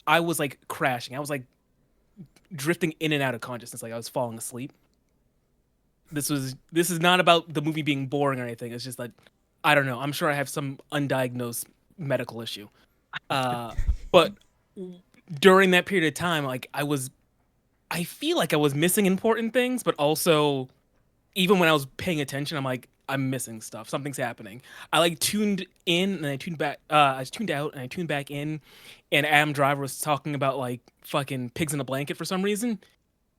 I was like crashing. I was like drifting in and out of consciousness, like I was falling asleep. This is not about the movie being boring or anything. It's just that I don't know. I'm sure I have some undiagnosed medical issue. But during that period of time, like I feel like I was missing important things, but also even when I was paying attention, I'm like, I'm missing stuff. Something's happening. I like tuned in and I tuned back. I tuned out and I tuned back in, and Adam Driver was talking about like fucking pigs in a blanket for some reason,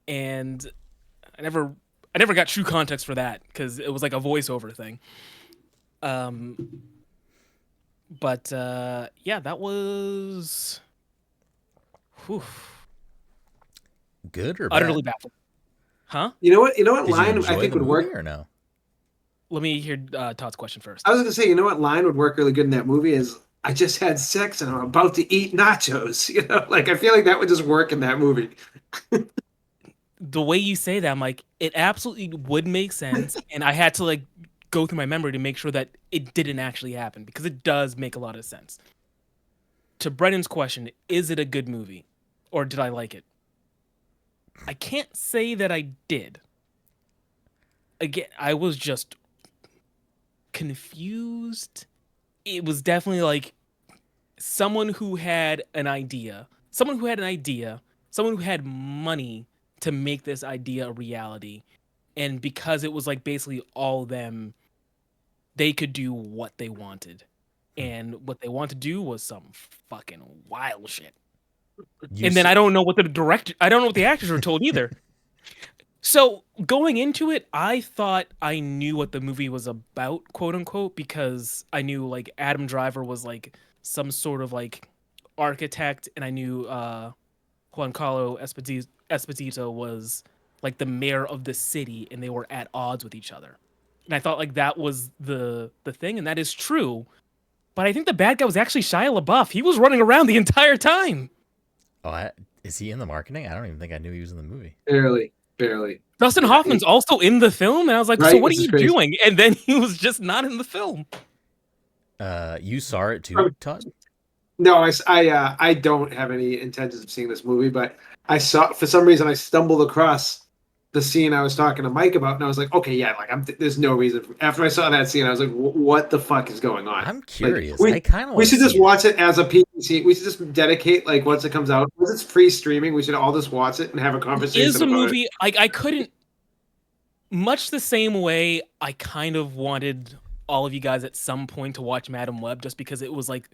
and I never, I never got true context for that because it was like a voiceover thing. Um, but yeah, that was whew, Good or utterly bad? baffling. Huh? You know what? You know what Did you line I enjoy think the would movie work? or no? Let me hear Todd's question first. I was gonna say, you know what line would work really good in that movie is I just had sex and I'm about to eat nachos. You know, like I feel like that would just work in that movie. The way you say that, I'm like, it absolutely would make sense, and I had to like go through my memory to make sure that it didn't actually happen because it does make a lot of sense. To Brennan's question, is it a good movie, or did I like it? I can't say that I did. Again, I was just confused. It was definitely like someone who had an idea, someone who had money to make this idea a reality. And because it was like basically all them, they could do what they wanted. And what they wanted to do was some fucking wild shit. You And then s- I don't know what the actors were told either. So going into it, I thought I knew what the movie was about, quote unquote, because I knew like Adam Driver was like some sort of like architect, and I knew Juan Carlo Esposito was like the mayor of the city, and they were at odds with each other. And I thought like that was the thing, and that is true. But I think the bad guy was actually Shia LaBeouf. He was running around the entire time. oh, is he in the marketing? I don't even think I knew he was in the movie. Barely, barely. Dustin Yeah, Hoffman's also in the film, and I was like, "So right, what which are is you crazy. doing?" And then he was just not in the film. You saw it too, Todd? No, I don't have any intentions of seeing this movie, but I saw for some reason I stumbled across the scene I was talking to Mike about, and I was like, okay, yeah, like there's no reason. After I saw that scene, I was like, what the fuck is going on? I'm Like curious. I kind of we want to should just see it. watch it as a PC. We should just dedicate like once it comes out, once it's free streaming, we should all just watch it and have a Is conversation a about it. movie I couldn't much the same way I kind of wanted all of you guys at some point to watch Madam Web just because it was like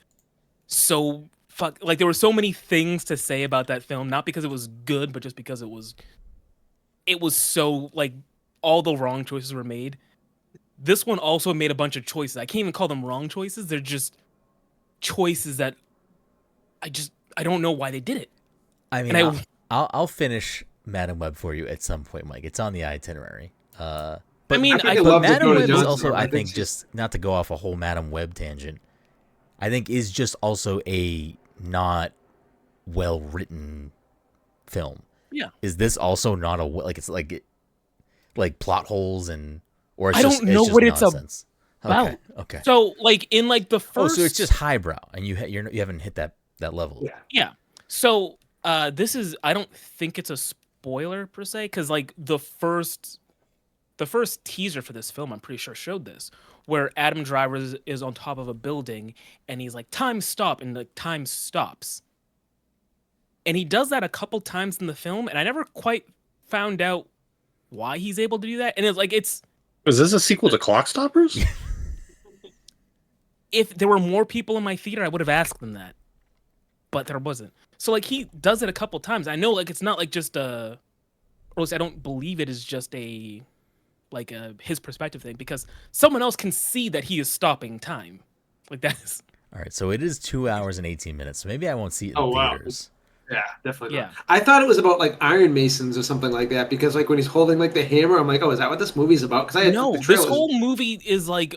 so fuck like there were so many things to say about that film, not because it was good, but just because it was so like all the wrong choices were made. This one also made a bunch of choices. I can't even call them wrong choices. They're just choices that I don't know why they did it. I mean, And I I'll finish Madam Web for you at some point, Mike. It's on the itinerary. I But mean, I I freaking but love Madam Dakota Web is Johnson. also, I think, she's- just not to go off a whole Madam Web tangent. I think is just also a not well written film. yeah. Is this also not a like it's like plot holes and or it's I just don't know it's just what it's nonsense? about. Okay, okay. So like in like the first Oh, so it's just highbrow, and you haven't hit that level. Yeah. yeah. So this is I don't think it's a spoiler per se because like the first teaser for this film I'm pretty sure showed this where Adam Driver is on top of a building and he's like time stop and the time stops. And he does that a couple times in the film and I never quite found out why he's able to do that. And it's like it's Is this a sequel to Clock Stoppers? if there were more people in my theater I would have asked them that. But there wasn't. So like he does it a couple times. I know like it's not like just or at least I don't believe it is just a like a his perspective thing because someone else can see that he is stopping time. Like that's All right, so it is 2 hours and 18 minutes. So maybe I won't see it in Oh, wow. theaters. Yeah, definitely. Yeah. Not. I thought it was about like Iron Masons or something like that because like when he's holding like the hammer, I'm like, oh, is that what this movie's about? Because I had no. the This trailers. whole movie is like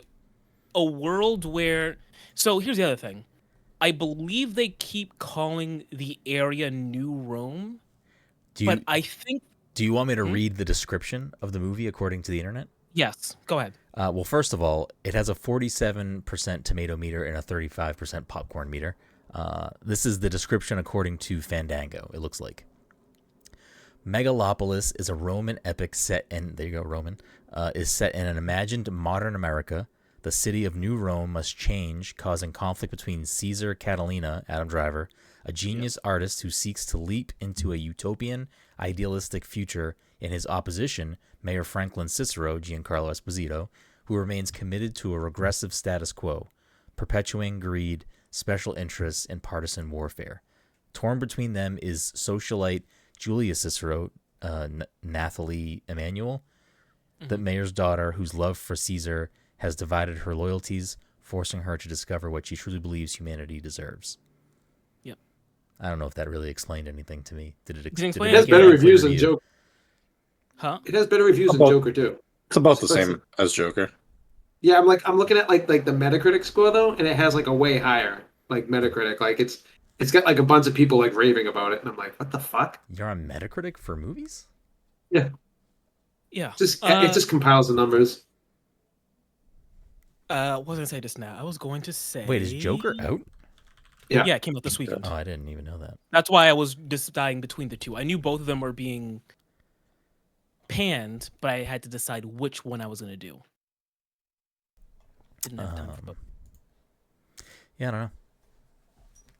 a world where. So here's the other thing. I believe they keep calling the area New Rome, Do but you I think do you want me to Hmm? read the description of the movie according to the internet? yes. Go ahead. Well, first of all, it has a 47% tomato meter and a 35% popcorn meter. This is the description according to Fandango, it looks like. Megalopolis is a Roman epic set in, there you go, Roman, is set in an imagined modern America. The city of New Rome must change, causing conflict between Caesar Catalina, Adam Driver, a genius artist who seeks to leap into a utopian, idealistic future, in his opposition, Mayor Franklin Cicero, Giancarlo Esposito, who remains committed to a regressive status quo, perpetuating greed, special interests, and partisan warfare. Torn between them is socialite Julia Cicero, Nathalie Emanuel, the mayor's daughter, whose love for Caesar has divided her loyalties, forcing her to discover what she truly believes humanity deserves. Yep. I don't know if that really explained anything to me. Did it explain It has better reviews than Joker. Huh? It has better reviews than Joker too. It's about the same as Joker. Yeah, I'm looking at like the Metacritic score though, and it has like a way higher like Metacritic. Like it's got like a bunch of people like raving about it, and I'm like, what the fuck? You're on Metacritic for movies? Yeah. Yeah. It just compiles the numbers. What was I gonna say just now? I was going to say. Wait, is Joker out? Yeah. Yeah, it came out this weekend. Oh, I didn't even know that. That's why I was deciding between the two. I knew both of them were being panned, but I had to decide which one I was gonna do. Didn't have time for both. Yeah, I don't know.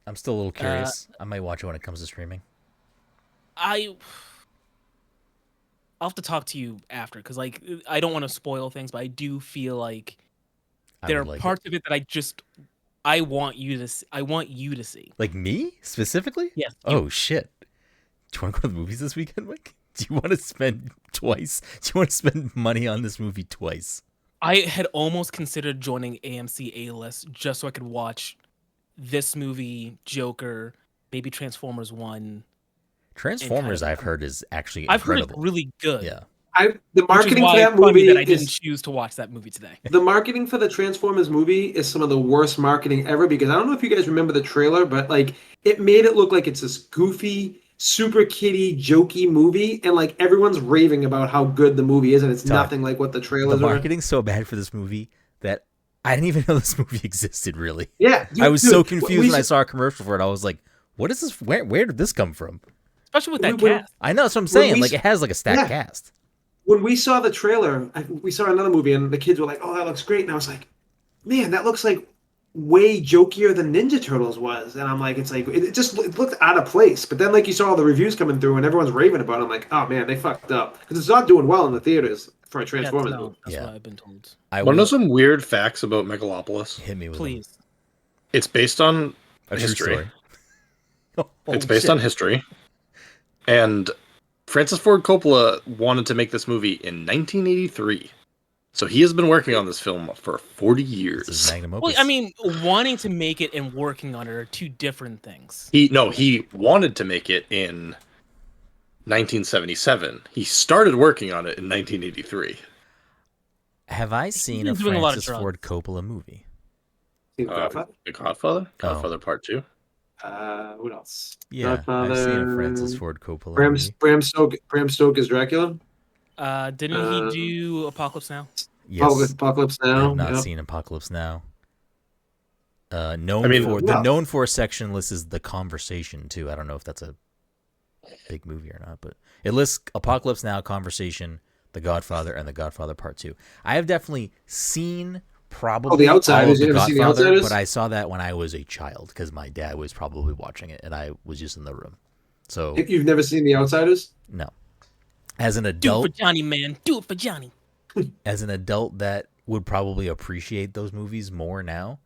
I'm still a little curious. I might watch it when it comes to streaming. I'll have to talk to you after, because like I don't want to spoil things, but I do feel like there are parts of it that I want you to see. Like me specifically? Yes. Oh shit! Do you want to go to the movies this weekend, Mike? Do you want to spend twice? Do you want to spend money on this movie twice? I had almost considered joining AMC A-List just so I could watch this movie, Joker, maybe Transformers 1. Transformers, I've heard, is actually incredible. I've heard it's really good. Yeah. The marketing for that movie that I didn't choose to watch that movie today. The marketing for the Transformers movie is some of the worst marketing ever, because I don't know if you guys remember the trailer, but like it made it look like it's this goofy, super kiddie, jokey movie, and like everyone's raving about how good the movie is, and it's nothing like what the trailers are. The marketing's so bad for this movie that I didn't even know this movie existed, really. Yeah. I was so confused when I saw a commercial for it. I was like, what is this? Where did this come from? Especially with that cast. I know, that's what I'm saying. Like, it has like a stacked cast. When we saw the trailer, we saw another movie, and the kids were like, "Oh, that looks great," and I was like, "Man, that looks like way jokier than Ninja Turtles was." And I'm like, "It's like it looked out of place." But then, like, you saw all the reviews coming through, and everyone's raving about it. I'm like, "Oh man, they fucked up," because it's not doing well in the theaters for a Transformers movie. That's what I've been told. Want to know some weird facts about Megalopolis? Hit me with Please. them. It's based on A history. True story. It's based on history. And Francis Ford Coppola wanted to make this movie in 1983. So he has been working on this film for 40 years. This is magnum opus. Well, I mean, wanting to make it and working on it are two different things. He wanted to make it in 1977. He started working on it in 1983. Have I seen a doing a lot of Francis Ford Coppola movie? The Godfather? The Godfather? Godfather Part 2? What else? Yeah, Godfather, I've seen a Francis Ford Coppola movie. Bram Stoker's Dracula. Didn't he do Apocalypse Now? Yes. Apocalypse I Now. have not Yep. seen Apocalypse Now. The known for section list is The Conversation too. I don't know if that's a big movie or not, but it lists Apocalypse Now, Conversation, The Godfather, and The Godfather Part 2. I have definitely seen probably The Outsiders. all of You The ever seen The Godfather, Outsiders? but I saw that when I was a child because my dad was probably watching it and I was just in the room. So If you've never seen The Outsiders? no. As an Do adult, it for Johnny, man. Do it for Johnny. as an adult that would probably appreciate those movies more now,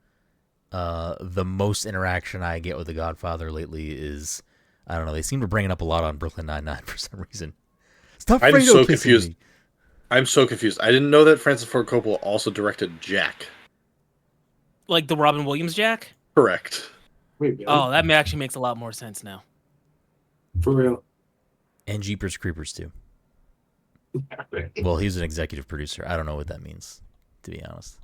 the most interaction I get with The Godfather lately is, I don't know, they seem to bring it up a lot on Brooklyn Nine-Nine for some reason. Stop I'm Fredo so kissing confused. me. I'm so confused. I didn't know that Francis Ford Coppola also directed Jack. Like the Robin Williams Jack? Correct. Wait, really? Oh, that actually makes a lot more sense now. For real. And Jeepers Creepers too. Well, he's an executive producer. I don't know what that means, to be honest.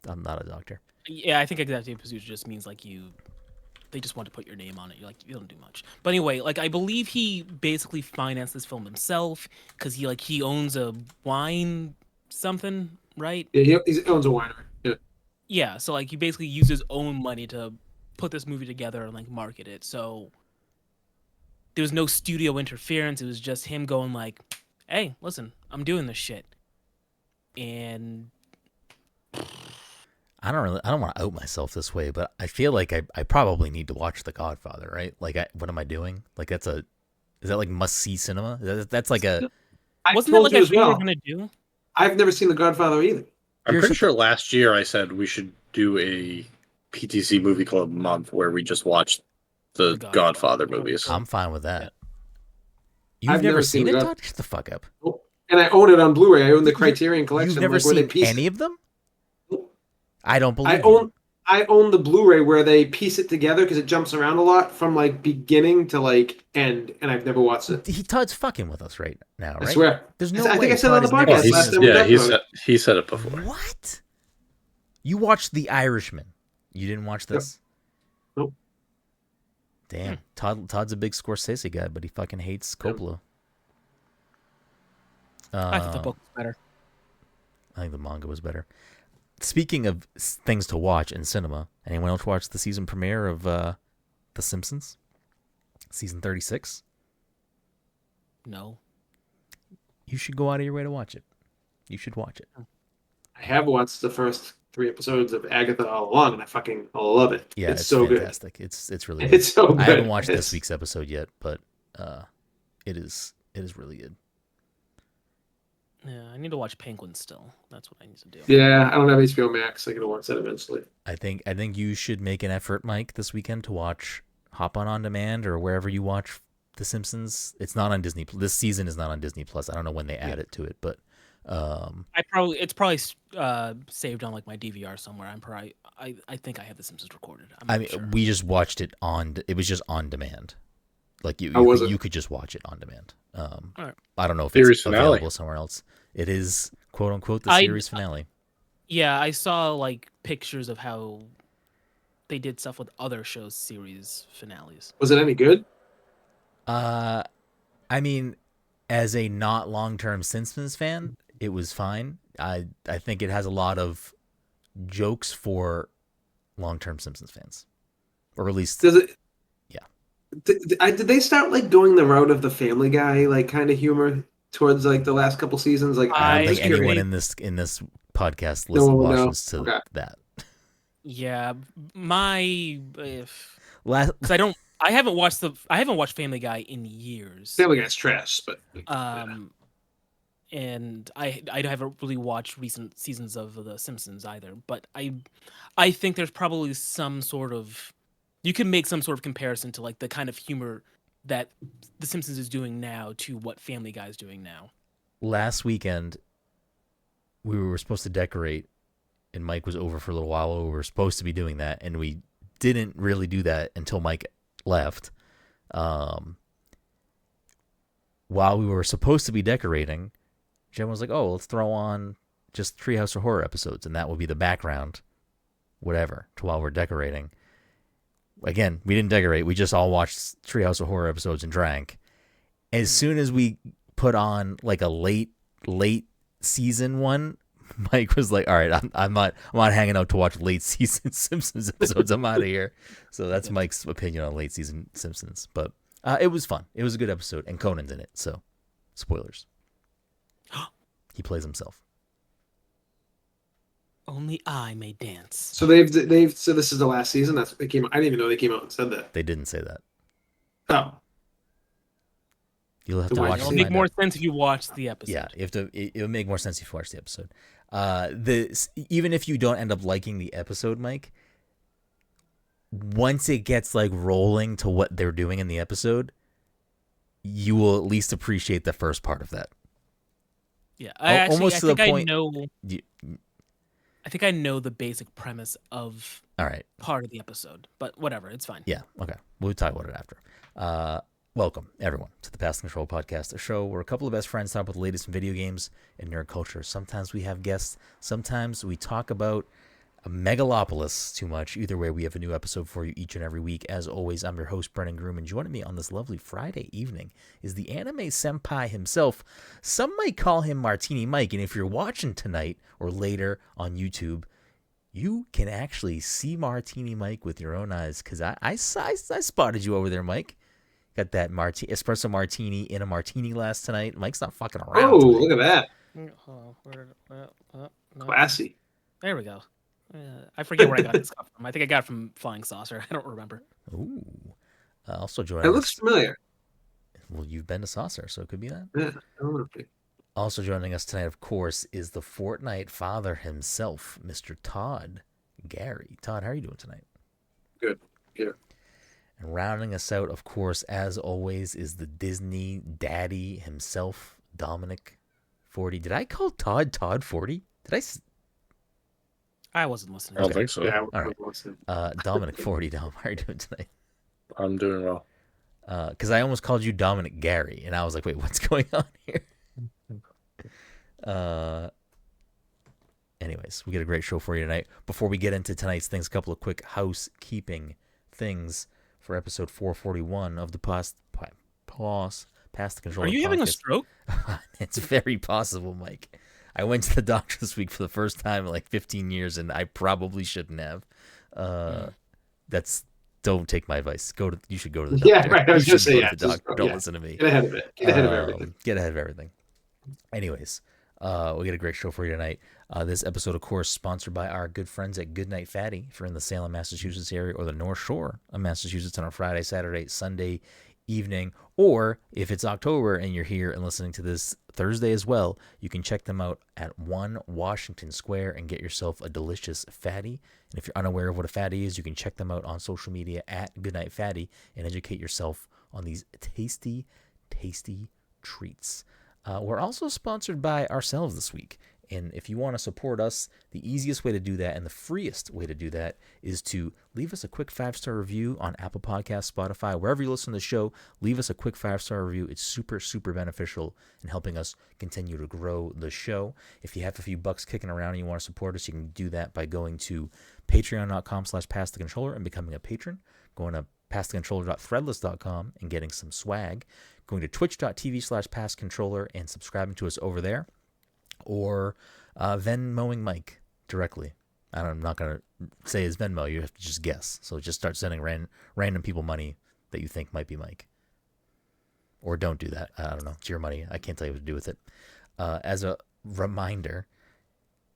I'm not a doctor. Yeah, I think executive producer just means like they just want to put your name on it. You're like, you don't do much. But anyway, like I believe he basically financed this film himself because he owns a wine something, right? Yeah, he owns a winery. Yeah. Yeah, so like he basically used his own money to put this movie together and like market it. So there was no studio interference. It was just him going like, "Hey, listen, I'm doing this shit," and I don't want to out myself this way, but I feel like I probably need to watch The Godfather, right? Like, what am I doing? Like, is that like must see cinema? That's like a. wasn't that told like you a as thing we were well. gonna do? I've never seen The Godfather either. I'm Here's pretty the- sure last year I said we should do a PTC movie club month where we just watch the The Godfather. Godfather movies. I'm fine with that. Yeah. You've I've never never seen seen it, The Todd? Shut the fuck up. And I own it on Blu-ray. I own the You- Criterion Collection. You've never like, where they seen piece any it. of them? Nope. I don't believe I own the Blu-ray where they piece it together because it jumps around a lot from like beginning to like end, and I've never watched it. Todd's fucking with us right now, right? I swear. There's no I way. think I said it on the Todd has never podcast seen last this. time we talked about it. he said it before. What? You watched The Irishman. You didn't watch this? Nope. Damn. Todd's a big Scorsese guy, but he fucking hates Coppola. I thought the book was better. I think the manga was better. Speaking of things to watch in cinema, anyone else watch the season premiere of The Simpsons? Season 36? No. You should go out of your way to watch it. You should watch it. I have watched the first 3 episodes of Agatha all along, and I fucking love it. Yeah, it's so fantastic. It's really good. good. It's so good. I haven't watched It's- this week's episode yet, but it is really good. Yeah, I need to watch Penguin still. That's what I need to do. Yeah, I don't have HBO Max. I'm gonna watch that eventually. I think you should make an effort, Mike, this weekend to hop on demand or wherever you watch The Simpsons. It's not on Disney. This season is not on Disney Plus. I don't know when they add it to it, but It's probably saved on like my DVR somewhere. I think I have The Simpsons recorded. I mean, we just watched it it was just on demand. Like you could just watch it on demand. Alright. I don't know if Series it's finale. available somewhere else. It is quote unquote the series finale. Yeah, I saw like pictures of how they did stuff with other shows' series finales. Was it any good? I mean, as a not long-term Simpsons fan, it was fine. I think it has a lot of jokes for long-term Simpsons fans, or at least Does it? Yeah. Did they start like going the route of the Family Guy like kind of humor towards like the last couple seasons? Like I don't I think agree. anyone in this podcast No one will know. watches to Okay. that. Yeah, because Last I haven't watched Family Guy in years. Family Guy's trash, but And I haven't really watched recent seasons of The Simpsons either. But I think there's probably some sort of, you can make some sort of comparison to like the kind of humor that The Simpsons is doing now to what Family Guy is doing now. last weekend, we were supposed to decorate, and Mike was over for a little while. We were supposed to be doing that, and we didn't really do that until Mike left. While we were supposed to be decorating, Jen was like, "Oh, let's throw on just Treehouse of Horror episodes, and that will be the background, whatever, to while we're decorating." Again, we didn't decorate. We just all watched Treehouse of Horror episodes and drank. As soon as we put on like a late season one, Mike was like, "All right, I'm not hanging out to watch late season Simpsons episodes. I'm out of here." So that's Mike's opinion on late season Simpsons. But it was fun. It was a good episode, and Conan's in it. So, spoilers. He plays himself. Only I may dance. so so this is the last season. That's they came. I didn't even know they came out and said that. They didn't say that. Oh, You'll have So to why watch. did It'll to make find more out. sense if you watch the episode. Yeah, you have to. It'll make more sense if you watch the episode. Even if you don't end up liking the episode, Mike, once it gets like rolling to what they're doing in the episode, you will at least appreciate the first part of that. Yeah, I almost to the think point- I know. You- I think I know the basic premise of all right. part of the episode, but whatever, it's fine. Yeah. Okay. We'll talk about it after. Welcome, everyone, to the Past Control Podcast, a show where a couple of best friends talk about the latest in video games and nerd culture. Sometimes we have guests. Sometimes we talk about Megalopolis too much. Either way, we have a new episode for you each and every week. As always, I'm your host, Brenden Groom, and joining me on this lovely Friday evening is the anime senpai himself. Some might call him Martini Mike, and if you're watching tonight or later on YouTube, you can actually see Martini Mike with your own eyes, because I spotted you over there, Mike. Got that espresso martini in a martini glass tonight. Mike's not fucking around Oh, tonight. look at that. Oh, no. Classy. There we go. I forget where I got this cup from. I think I got it from Flying Saucer. I don't remember. Ooh. Also It joining looks us. familiar. Well, you've been to Saucer, so it could be that. Yeah, I don't know. Also joining us tonight, of course, is the Fortnite father himself, Mr. Todd Gary. Todd, how are you doing tonight? Good. Yeah. And rounding us out, of course, as always, is the Disney daddy himself, Dominic 40. Did I call Todd 40? Did I? I wasn't listening. I don't think so. Yeah. All right. Dominic 40, Dom, how are you doing tonight? I'm doing well. Because I almost called you Dominic Gary, and I was like, wait, what's going on here? Anyways, we got a great show for you tonight. Before we get into tonight's things, a couple of quick housekeeping things for episode 441 of the Past the Controller. Are you having a podcast. stroke? It's very possible, Mike. I went to the doctor this week for the first time in like 15 years, and I probably shouldn't have. Don't take my advice. You should go to the doctor. Yeah, right. I was You just should saying, go to the doctor. Don't listen to me. Get ahead of it. Get ahead of everything. Get ahead of everything. Anyways, we got a great show for you tonight. This episode, of course, sponsored by our good friends at Goodnight Fatty. If you're in the Salem, Massachusetts area or the North Shore of Massachusetts on a Friday, Saturday, Sunday evening, or if it's October and you're here and listening to this Thursday as well, you can check them out at 1 Washington Square and get yourself a delicious fatty. And if you're unaware of what a fatty is, you can check them out on social media at Goodnight Fatty and educate yourself on these tasty, tasty treats. We're also sponsored by ourselves this week. And if you want to support us, the easiest way to do that and the freest way to do that is to leave us a quick 5-star review on Apple Podcasts, Spotify, wherever you listen to the show. Leave us a quick 5-star review. It's super, super beneficial in helping us continue to grow the show. If you have a few bucks kicking around and you want to support us, you can do that by going to patreon.com/passthecontroller and becoming a patron. Going to passthecontroller.threadless.com and getting some swag. Going to twitch.tv/passcontroller and subscribing to us over there. Or Venmoing Mike directly. I'm not going to say his Venmo. You have to just guess. So just start sending random people money that you think might be Mike. Or don't do that. I don't know. It's your money. I can't tell you what to do with it. As a reminder,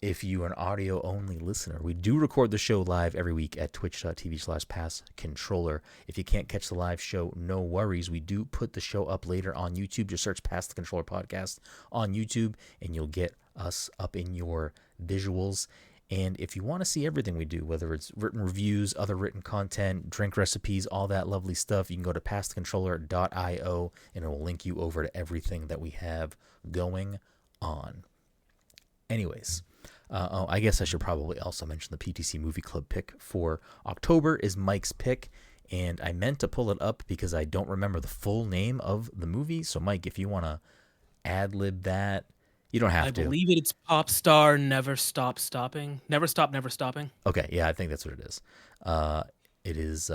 if you are an audio-only listener, we do record the show live every week at twitch.tv/passcontroller. If you can't catch the live show, no worries. We do put the show up later on YouTube. Just search Pass the Controller Podcast on YouTube, and you'll get us up in your visuals. And if you want to see everything we do, whether it's written reviews, other written content, drink recipes, all that lovely stuff, you can go to passthecontroller.io, and it will link you over to everything that we have going on. Anyways, I guess I should probably also mention the PTC Movie Club pick for October is Mike's pick, and I meant to pull it up because I don't remember the full name of the movie. So, Mike, if you want to ad-lib that, you don't have to. I believe it's Pop Star Never Stop Stopping. Never Stop, Never Stopping. Okay, yeah, I think that's what it is. It is,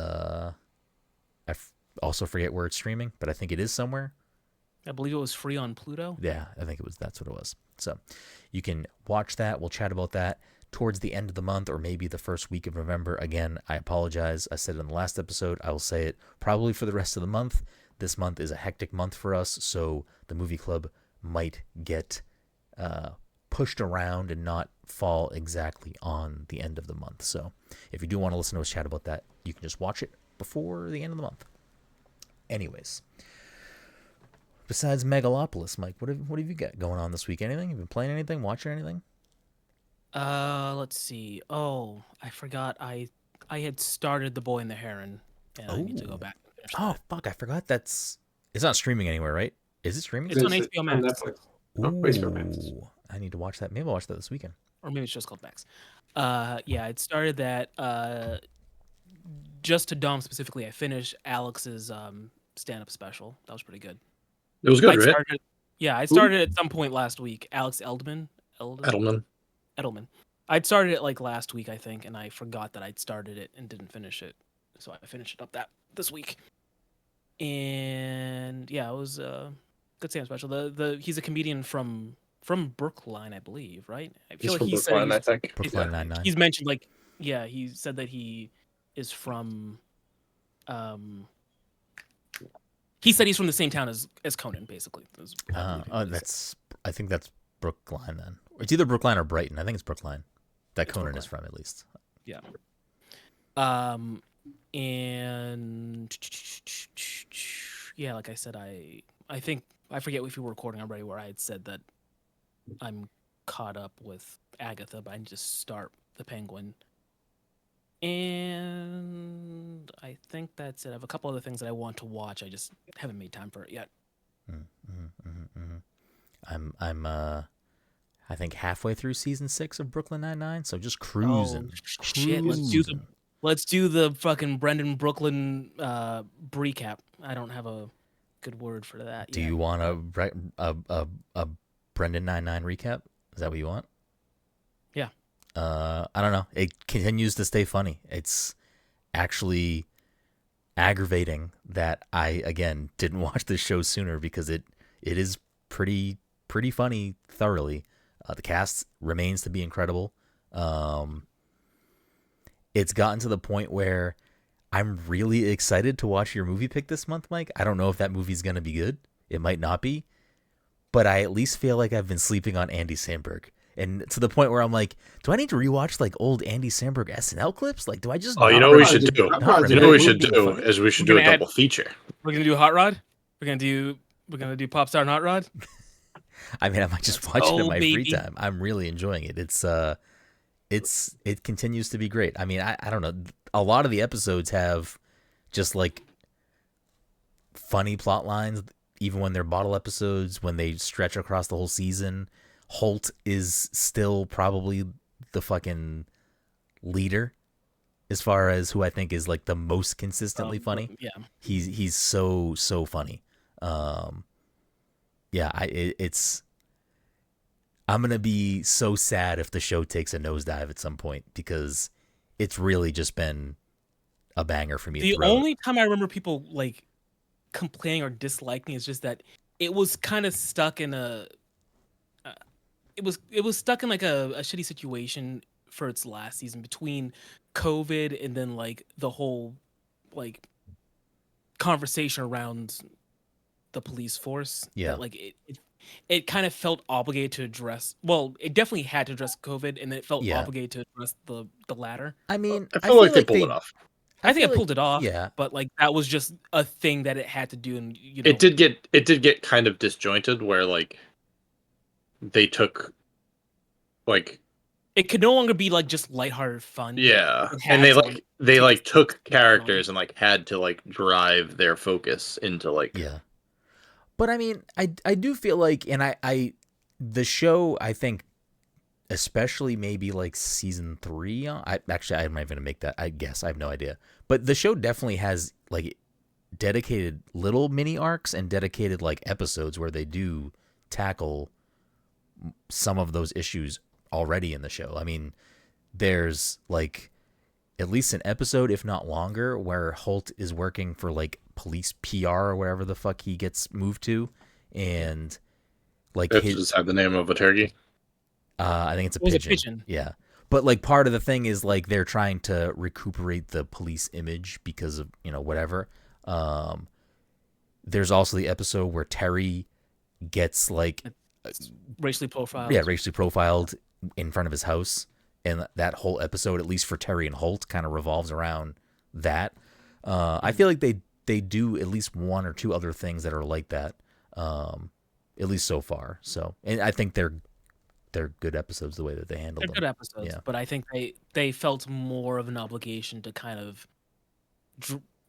also forget where it's streaming, but I think it is somewhere. I believe it was free on Pluto. Yeah, I think that's what it was. So you can watch that. We'll chat about that towards the end of the month or maybe the first week of November. Again, I apologize. I said it in the last episode. I will say it probably for the rest of the month. This month is a hectic month for us, so the movie club might get pushed around and not fall exactly on the end of the month. So if you do want to listen to us chat about that, you can just watch it before the end of the month. Anyways. Besides Megalopolis, Mike, what have you got going on this week? Anything? You been playing anything? Watching anything? Let's see. Oh, I forgot. I had started The Boy and the Heron, and I need to go back and finish Oh, that. fuck, I forgot it's not streaming anywhere, right? Is it streaming? It's on HBO Max. Netflix. HBO Max. Ooh, I need to watch that. Maybe I'll watch that this weekend. Or maybe it's just called Max. Yeah, I'd started that. Just to Dom specifically, I finished Alex's stand-up special. That was pretty good. It was good, I right? started at some point last week. Alex Edelman. I'd started it like last week, I think, and I forgot that I'd started it and didn't finish it. So I finished it up this week. And yeah, it was a good stand special. He's a comedian from from Brookline, I believe, right? I He's feel like from he said Brookline, I think. Brooklyn Nine-Nine. he's mentioned like he said that he is from um he said he's from the same town as Conan, basically. I think that's Brookline then. It's either Brookline or Brighton. I think it's Brookline. That It's Conan Brookline. is from, at least. Yeah. And yeah, like I said, I think I forget if we were recording already where I had said that I'm caught up with Agatha, but I need to start the Penguin. And I think that's it. I have a couple other things that I want to watch. I just haven't made time for it yet. I'm I think halfway through season 6 of Brooklyn Nine-Nine, so just cruising. Shit, let's do the fucking Brenden Brooklyn recap. I don't have a good word for that Do yet. you want a Brenden Nine-Nine recap? Is that what you want? Yeah. I don't know. It continues to stay funny. It's actually aggravating that I, again, didn't watch this show sooner, because it is pretty funny thoroughly. The cast remains to be incredible. It's gotten to the point where I'm really excited to watch your movie pick this month, Mike. I don't know if that movie's going to be good. It might not be. But I at least feel like I've been sleeping on Andy Samberg. And to the point where I'm like, do I need to rewatch like old Andy Samberg SNL clips? Like, do I just? Oh, you know what we should do? Not You know what we should remember do funny? is we should We're do a gonna add- double feature. We're gonna do Hot Rod. We're gonna do Popstar and Hot Rod. I mean, I might just watch it in my free baby. time. I'm really enjoying it. It continues to be great. I mean, I don't know. A lot of the episodes have just like funny plot lines, even when they're bottle episodes, when they stretch across the whole season. Holt is still probably the fucking leader as far as who I think is like the most consistently funny. Yeah. He's so funny. Yeah, I'm gonna be so sad if the show takes a nosedive at some point, because it's really just been a banger for me. The throughout. only time I remember people like complaining or disliking is just that it was kind of stuck in a. It was stuck in like a shitty situation for its last season between COVID and then like the whole like conversation around the police force. Yeah. That, like it kind of felt obligated to address. Well, it definitely had to address COVID, and it felt obligated to address the latter. I mean, I feel like they pulled it off. I think it pulled it off. Yeah, but like that was just a thing that it had to do, and you know, it did get kind of disjointed, where like they took like it could no longer be like just lighthearted fun. Yeah, It had and they to, like they like took characters and like had to like drive their focus into like But I mean, I do feel like, and I the show, I think, especially maybe like season 3. I'm not even gonna make that. I guess I have no idea. But the show definitely has like dedicated little mini arcs and dedicated like episodes where they do tackle some of those issues already in the show. I mean, there's like at least an episode, if not longer, where Holt is working for like police PR or wherever the fuck he gets moved to, and like does have the name of a turkey. I think it's a pigeon. Yeah, but like part of the thing is like they're trying to recuperate the police image because of, you know, whatever. There's also the episode where Terry gets like racially profiled. Yeah, racially profiled in front of his house. And that whole episode, at least for Terry and Holt, kind of revolves around that. I feel like they do at least one or two other things that are like that, at least so far. So, and I think they're good episodes the way that they handle them. They're good episodes, but I think they felt more of an obligation to kind of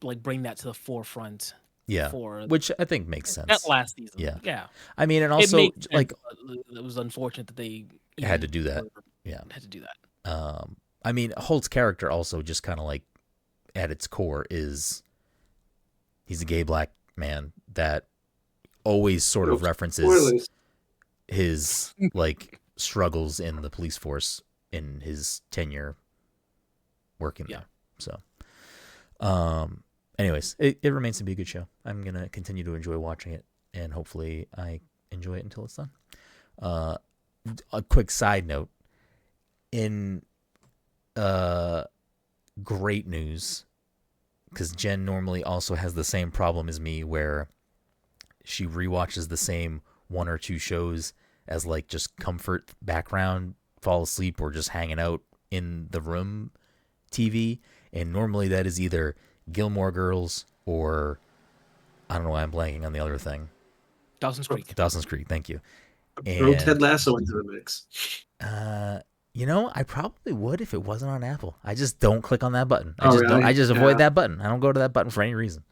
like bring that to the forefront. Yeah, which I think makes sense. That last season. Yeah. I mean, and also like it was unfortunate that they had to do that. Had to do that. I mean, Holt's character also just kind of like at its core is he's a gay black man that always sort of references his like struggles in the police force in his tenure working there. So, anyways, it remains to be a good show. I'm going to continue to enjoy watching it, and hopefully I enjoy it until it's done. A quick side note: in great news, because Jen normally also has the same problem as me, where she rewatches the same one or two shows as like just comfort background, fall asleep, or just hanging out in the room TV. And normally that is either Gilmore Girls or I don't know why I'm blanking on the other thing. Dawson's Creek. Dawson's Creek, thank you. Throw Ted Lasso into the mix. You know, I probably would if it wasn't on Apple. I just don't click on that button. Really? I just avoid that button. I don't go to that button for any reason.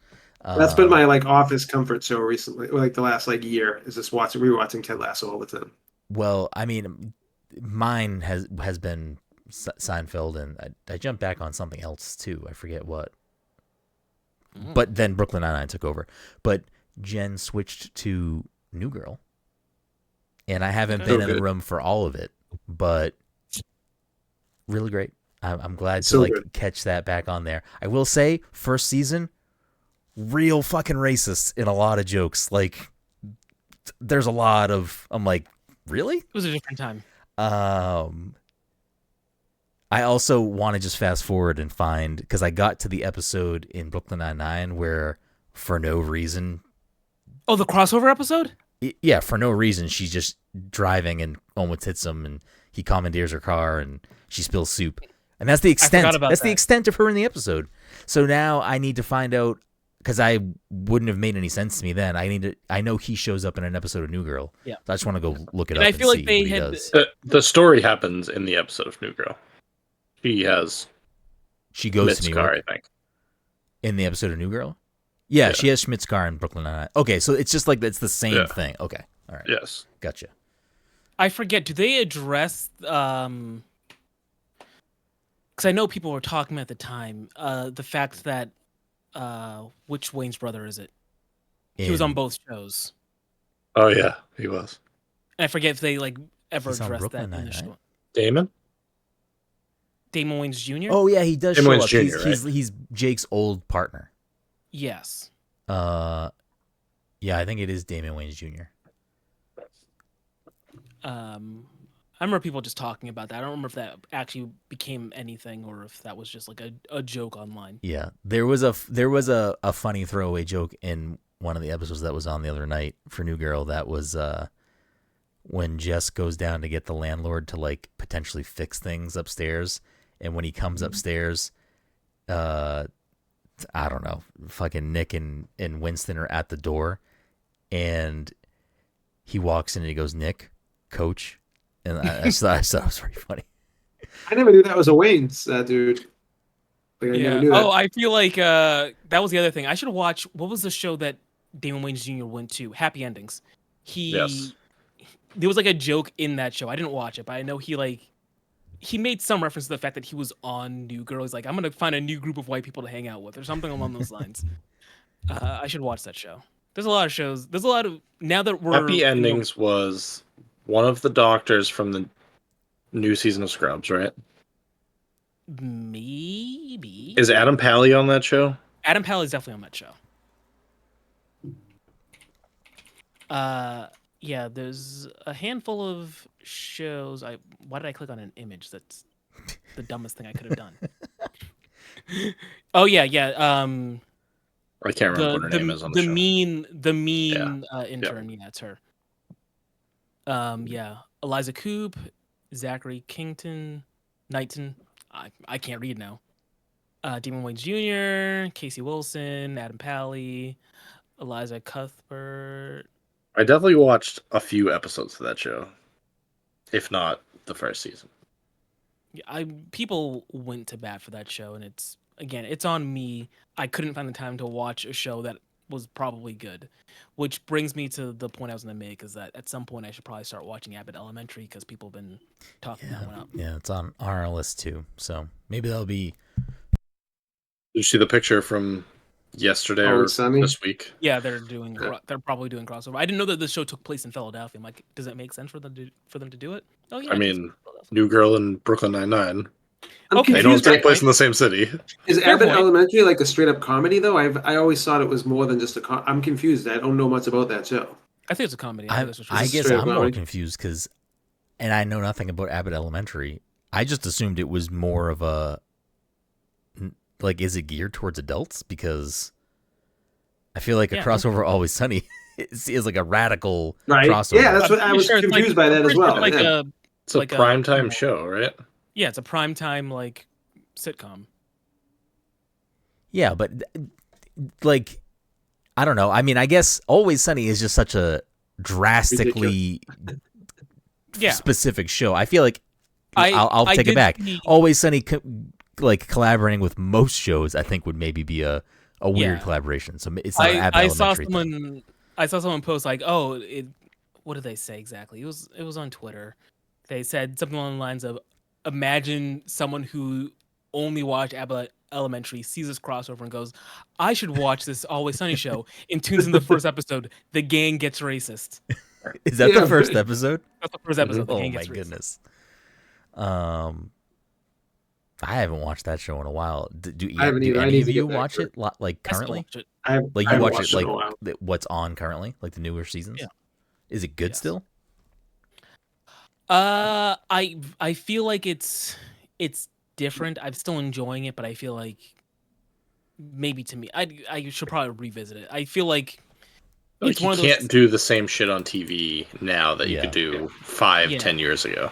That's been my like office comfort show recently, or like the last like year, is just rewatching Ted Lasso all the time. Well, I mean, mine has been Seinfeld, and I jumped back on something else too. I forget what. But then Brooklyn Nine-Nine took over. But Jen switched to New Girl, and I haven't been in the room for all of it, but really great. I'm glad to catch that back on there. I will say, first season, real fucking racist in a lot of jokes. Like, there's a lot of, I'm like, really? It was a different time. I also want to just fast forward and find, because I got to the episode in Brooklyn Nine-Nine where, for no reason... Oh, the crossover episode? Yeah, for no reason, she's just driving and almost hits him, and he commandeers her car, and she spills soup. And that's the extent. The extent of her in the episode. So now I need to find out, because I wouldn't have made any sense to me then. I know he shows up in an episode of New Girl. Yeah. So I just want to go look it up. I feel like they had the story happens in the episode of New Girl. She goes to New York, I think. In the episode of New Girl? Yeah, she has Schmidt's car in Brooklyn Nine-Nine. Okay, so it's just like it's the same thing. Okay, all right. Yes. Gotcha. I forget, do they address... Because I know people were talking at the time, the fact that... which Wayne's brother is it? He was on both shows. Oh, yeah, he was. And I forget if they like ever He's on addressed Brooklyn that in the Nine-Nine? show. Damon Wayans Jr.? Oh, yeah, he does Damon show Wayans up. Jr., He's Jake's old partner. Yes. Yeah, I think it is Damon Wayans Jr. I remember people just talking about that. I don't remember if that actually became anything or if that was just like a joke online. Yeah, there was a funny throwaway joke in one of the episodes that was on the other night for New Girl. That was when Jess goes down to get the landlord to like potentially fix things upstairs, and when he comes upstairs, I don't know, fucking Nick and Winston are at the door, and he walks in and he goes, "Nick, coach," and I thought it was very funny. I never knew that was a Wayne's dude. Like, I never knew that. Oh, I feel like that was the other thing. I should watch. What was the show that Damon Wayans Jr. went to? Happy Endings. There was like a joke in that show. I didn't watch it, but I know he made some reference to the fact that he was on New Girl. He's like, I'm gonna find a new group of white people to hang out with, or something along those lines. I should watch that show. There's a lot of shows. There's a lot of now that we're Happy Endings was one of the doctors from the new season of Scrubs, right? Maybe. Is Adam Pally on that show? Adam Pally is definitely on that show. Yeah, there's a handful of shows. Why did I click on an image? That's the dumbest thing I could have done. Oh yeah. I can't remember what her name is on the show. The mean intern. Yeah, it's her. Yeah, Eliza Coupe, Zachary Knighton. I can't read now. Damon Wayans Jr., Casey Wilson, Adam Pally, Eliza Cuthbert. I definitely watched a few episodes of that show, if not the first season. Yeah, people went to bat for that show, and it's on me. I couldn't find the time to watch a show that was probably good, which brings me to the point I was going to make, is that at some point I should probably start watching Abbott Elementary, because people have been talking that one up. Yeah, it's on our list too, so maybe that'll be... Did you see the picture from yesterday or this week? Yeah, they're probably doing crossover. I didn't know that the show took place in Philadelphia. I'm like, does it make sense for them to do it? Oh yeah. I mean, New Girl and Brooklyn Nine-Nine. Okay, they don't take place in the same city. Is Abbott Elementary like a straight up comedy though? I always thought it was more than just I'm confused. I don't know much about that show. I think it's a comedy. I guess, I Just guess straight up I'm more comedy. confused because, and I know nothing about Abbott Elementary. I just assumed it was more of a, like, is it geared towards adults? Because I feel like a Yeah. crossover Always Sunny is like a radical Right? crossover. Yeah, that's I'm what I pretty was sure it's confused by I'm that as pretty sure it's well. like Yeah. It's a like primetime show, right? Yeah, it's a primetime like sitcom. Yeah, but like, I don't know. I mean, I guess Always Sunny is just such a drastically Yeah. specific show. I feel like I I'll take it did back. see- Always Sunny, like collaborating with most shows, I think would maybe be a weird Yeah. collaboration. So it's not an Abbott I saw Elementary thing. someone I saw someone post like, oh, what did they say exactly? It was on Twitter. They said something along the lines of, imagine someone who only watched Abbott Elementary sees this crossover and goes, I should watch this Always Sunny show, and tunes in the first episode. The gang gets racist. Is that Yeah, the first but- episode? That's the first episode. The Oh gang my gets racist. goodness. I haven't watched that show in a while. Do I haven't do either. I any need of to you get back watch to it like I still currently? watch it. Like I you haven't watch watched it in a like while. what's on currently, like the newer seasons? Yeah. Is it good Yes. still? I feel like it's different. I'm still enjoying it, but I feel like maybe to me, I should probably revisit it. I feel like Like it's you one of those. can't do the same shit on TV now that you Yeah. could do 5, Yeah. 10 years ago.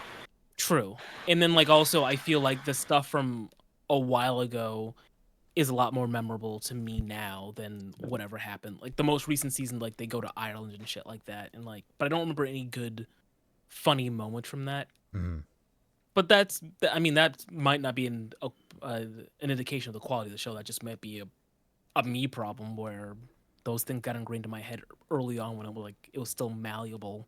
True. And then like also I feel like the stuff from a while ago is a lot more memorable to me now than whatever happened. Like the most recent season, like they go to Ireland and shit like that, and like, but I don't remember any good funny moment from that. Mhm. But I mean, that might not be an indication of the quality of the show. That just might be a me problem where those things got ingrained in my head early on when it was still malleable,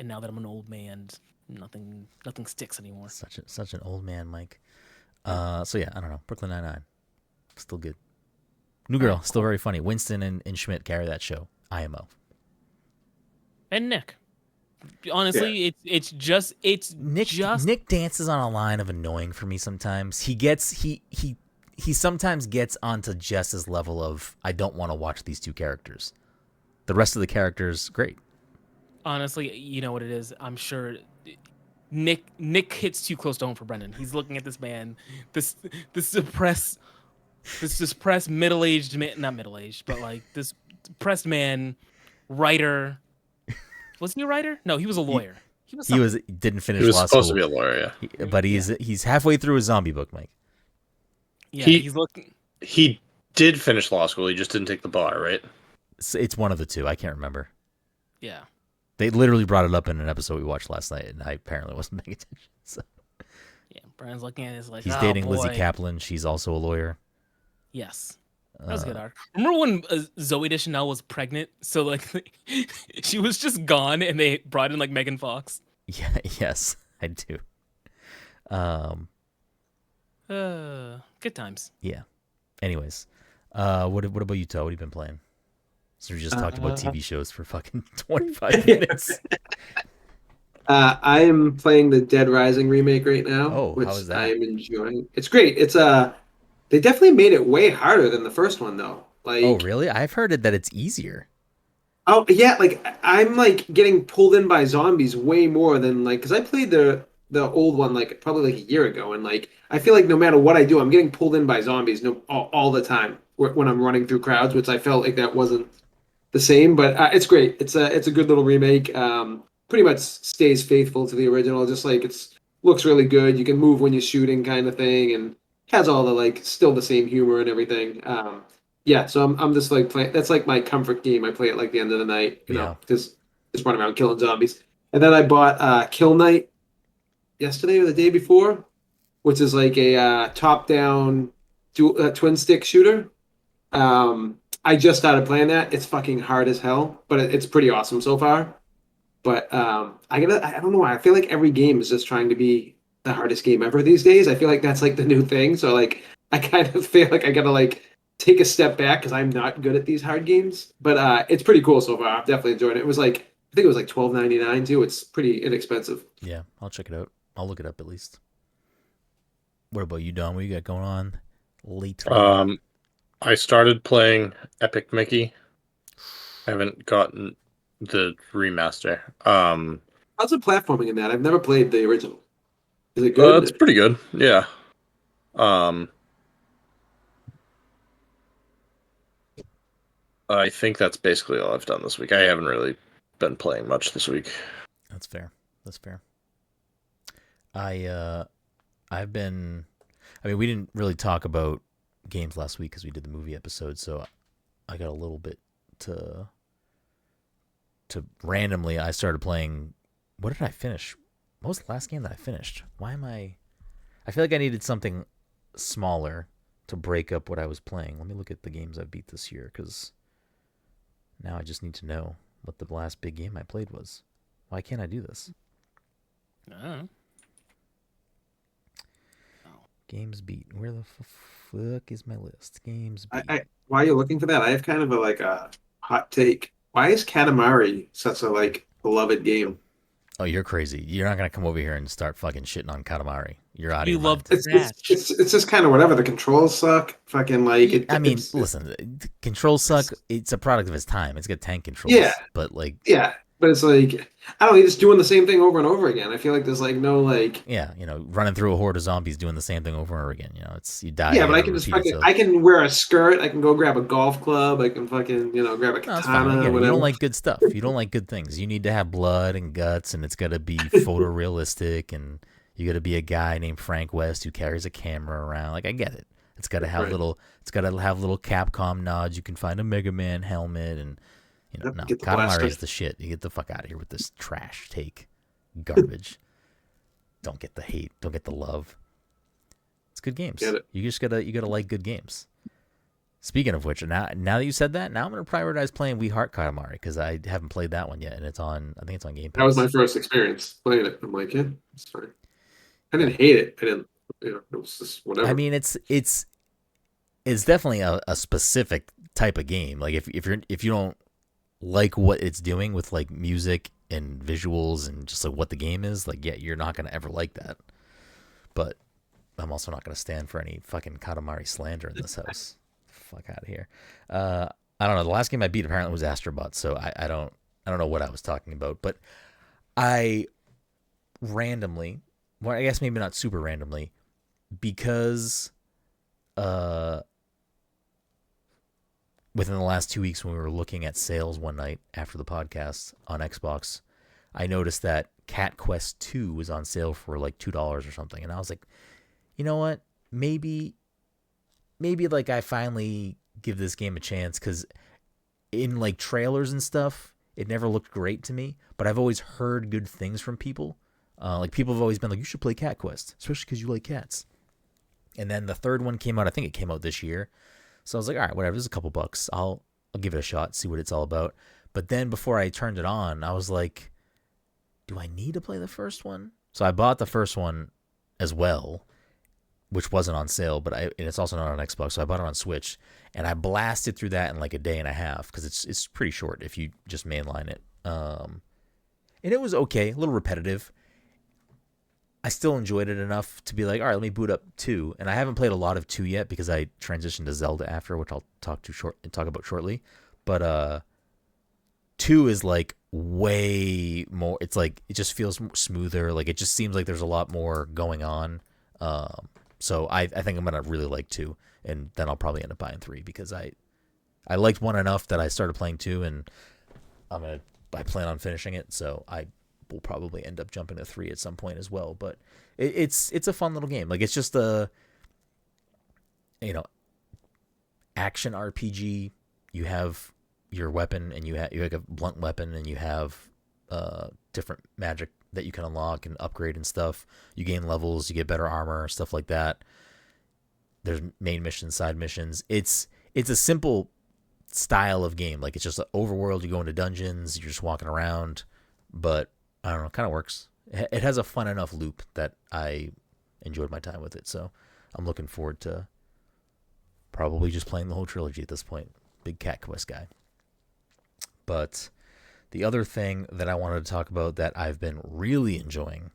and now that I'm an old man, nothing sticks anymore. Such an old man, Mike. So yeah, I don't know. Brooklyn Nine-Nine, still good. New Girl, still very funny. Winston and Schmidt carry that show. IMO. And Nick, honestly, it's just Nick dances on a line of annoying for me sometimes. He sometimes gets onto Jess's level of I don't want to watch these two characters. The rest of the characters, great. honestly, you know what it is. I'm sure Nick hits too close to home for Brenden. He's looking at this man, this depressed middle-aged man, not middle-aged, but like this depressed man, writer. Was he a writer? No, he was a lawyer. He Didn't finish He was law supposed school. to be a lawyer, yeah. But he's halfway through his zombie book, Mike. Yeah, He- he's looking. He did finish law school. He just didn't take the bar, right? It's one of the two. I can't remember. Yeah. They literally brought it up in an episode we watched last night, and I apparently wasn't paying attention. So Yeah, Brian's looking at it as like, he's oh, dating Lizzie boy. Kaplan. She's also a lawyer. Yes. That was a good arc. Remember when Zoe Deschanel was pregnant? So like, she was just gone, and they brought in like Megan Fox. Yeah. Yes, I do. Good times. Yeah. Anyways, what about you, Todd? What have you been playing? So we just talked about TV shows for fucking 25 minutes. I am playing the Dead Rising remake right now, Oh, which how is that? I am enjoying. It's great. It's they definitely made it way harder than the first one though. Like, Oh, really? I've heard that it's easier. oh yeah, like I'm like getting pulled in by zombies way more than like because I played the old one like probably like a year ago, and like I feel like no matter what I do, I'm getting pulled in by zombies all the time when I'm running through crowds, which I felt like that wasn't the same. But it's great. It's a good little remake. Pretty much stays faithful to the original. Just like looks really good. You can move when you're shooting, kind of thing, and has all the like still the same humor and everything. Yeah, so I'm just like playing. That's like my comfort game. I play it like the end of the night, you know, just run around killing zombies. And then I bought Kill Knight yesterday or the day before, which is like a top-down twin stick shooter. I just started playing that. It's fucking hard as hell, but it's pretty awesome so far. But I don't know why. I feel like every game is just trying to be the hardest game ever these days. I feel like that's like the new thing. So like I kind of feel like I gotta like take a step back because I'm not good at these hard games. But it's pretty cool so far. I've definitely enjoyed it. It was like I think it was like $12.99 too. It's pretty inexpensive. Yeah, I'll check it out. I'll look it up at least. What about you, Don? What you got going on lately? I started playing Epic Mickey. I haven't gotten The remaster. How's the platforming in that? I've never played the original. Is it good? It's pretty good. Yeah. Um, I think that's basically all I've done this week. I haven't really been playing much this week. That's fair. That's fair. I've been. I mean, we didn't really talk about games last week because we did the movie episode, so I got a little bit to randomly. I started playing. What did I finish? What was the last game that I finished? Why am I? I feel like I needed something smaller to break up what I was playing. Let me look at the games I beat this year because now I just need to know what the last big game I played was. Why can't I do this? I don't know. Games beat. Where the fuck is my list? Games beat. Why are you looking for that? I have kind of a hot take. Why is Katamari such a beloved game? Oh, you're crazy. You're not going to come over here and start fucking shitting on Katamari. You're out of You your love mind. to It's just kind of whatever. The controls suck. Fucking listen, controls suck. It's a product of its time. It's got tank controls. Yeah. But like, yeah, but it's like I don't know. You're just doing the same thing over and over again. I feel like there's no yeah, running through a horde of zombies doing the same thing over and over again. It's you die. Yeah, but I can just I can wear a skirt. I can go grab a golf club. I can fucking grab a katana. You don't like good stuff. You don't like good things. You need to have blood and guts, and it's got to be photorealistic, and you got to be a guy named Frank West who carries a camera around. Like I get it. It's got to have little. It's got to have little Capcom nods. You can find a Mega Man helmet, and no, Katamari is the shit. You get the fuck out of here with this trash take, garbage. Don't get the hate. Don't get the love. It's good games. You just gotta like good games. Speaking of which, now that you said that, now I'm gonna prioritize playing We Heart Katamari because I haven't played that one yet, and it's on. I think it's on Game Pass. That was my first experience playing it. I'm like, yeah, it's fine. I didn't hate it. I didn't. It was just whatever. I mean, it's definitely a specific type of game. Like if you don't like what it's doing with like music and visuals and just like what the game is, like you're not gonna ever like that. But I'm also not gonna stand for any fucking Katamari slander in this house. Fuck out of here. I don't know. The last game I beat apparently was Astrobot, so I don't know what I was talking about. But I randomly, well, I guess maybe not super randomly, because within the last 2 weeks when we were looking at sales one night after the podcast on Xbox, I noticed that Cat Quest 2 was on sale for like $2 or something. And I was like, you know what? Maybe like I finally give this game a chance, because in like trailers and stuff, it never looked great to me, but I've always heard good things from people. Like people have always been like, you should play Cat Quest, especially because you like cats. And then the third one came out. I think it came out this year. So I was like, all right, whatever. This is a couple bucks. I'll give it a shot, see what it's all about. But then before I turned it on, I was like, do I need to play the first one? So I bought the first one as well, which wasn't on sale, and it's also not on Xbox. So I bought it on Switch, and I blasted through that in like a day and a half because it's pretty short if you just mainline it. And it was okay, a little repetitive. I still enjoyed it enough to be like, all right, let me boot up 2. And I haven't played a lot of 2 yet because I transitioned to Zelda after, which I'll talk about shortly. But 2 is like way more. It's like it just feels smoother. Like it just seems like there's a lot more going on. So I think I'm gonna really like 2, and then I'll probably end up buying 3 because I liked 1 enough that I started playing 2, and I plan on finishing it. So I will probably end up jumping to 3 at some point as well. But it's a fun little game. Like it's just a action RPG. You have your weapon, and you have a blunt weapon, and you have different magic that you can unlock and upgrade and stuff. You gain levels, you get better armor, stuff like that. There's main missions, side missions. It's a simple style of game. Like it's just an overworld. You go into dungeons, you're just walking around, but I don't know, it kind of works. It has a fun enough loop that I enjoyed my time with it. So I'm looking forward to probably just playing the whole trilogy at this point. Big Cat Quest guy. But the other thing that I wanted to talk about that I've been really enjoying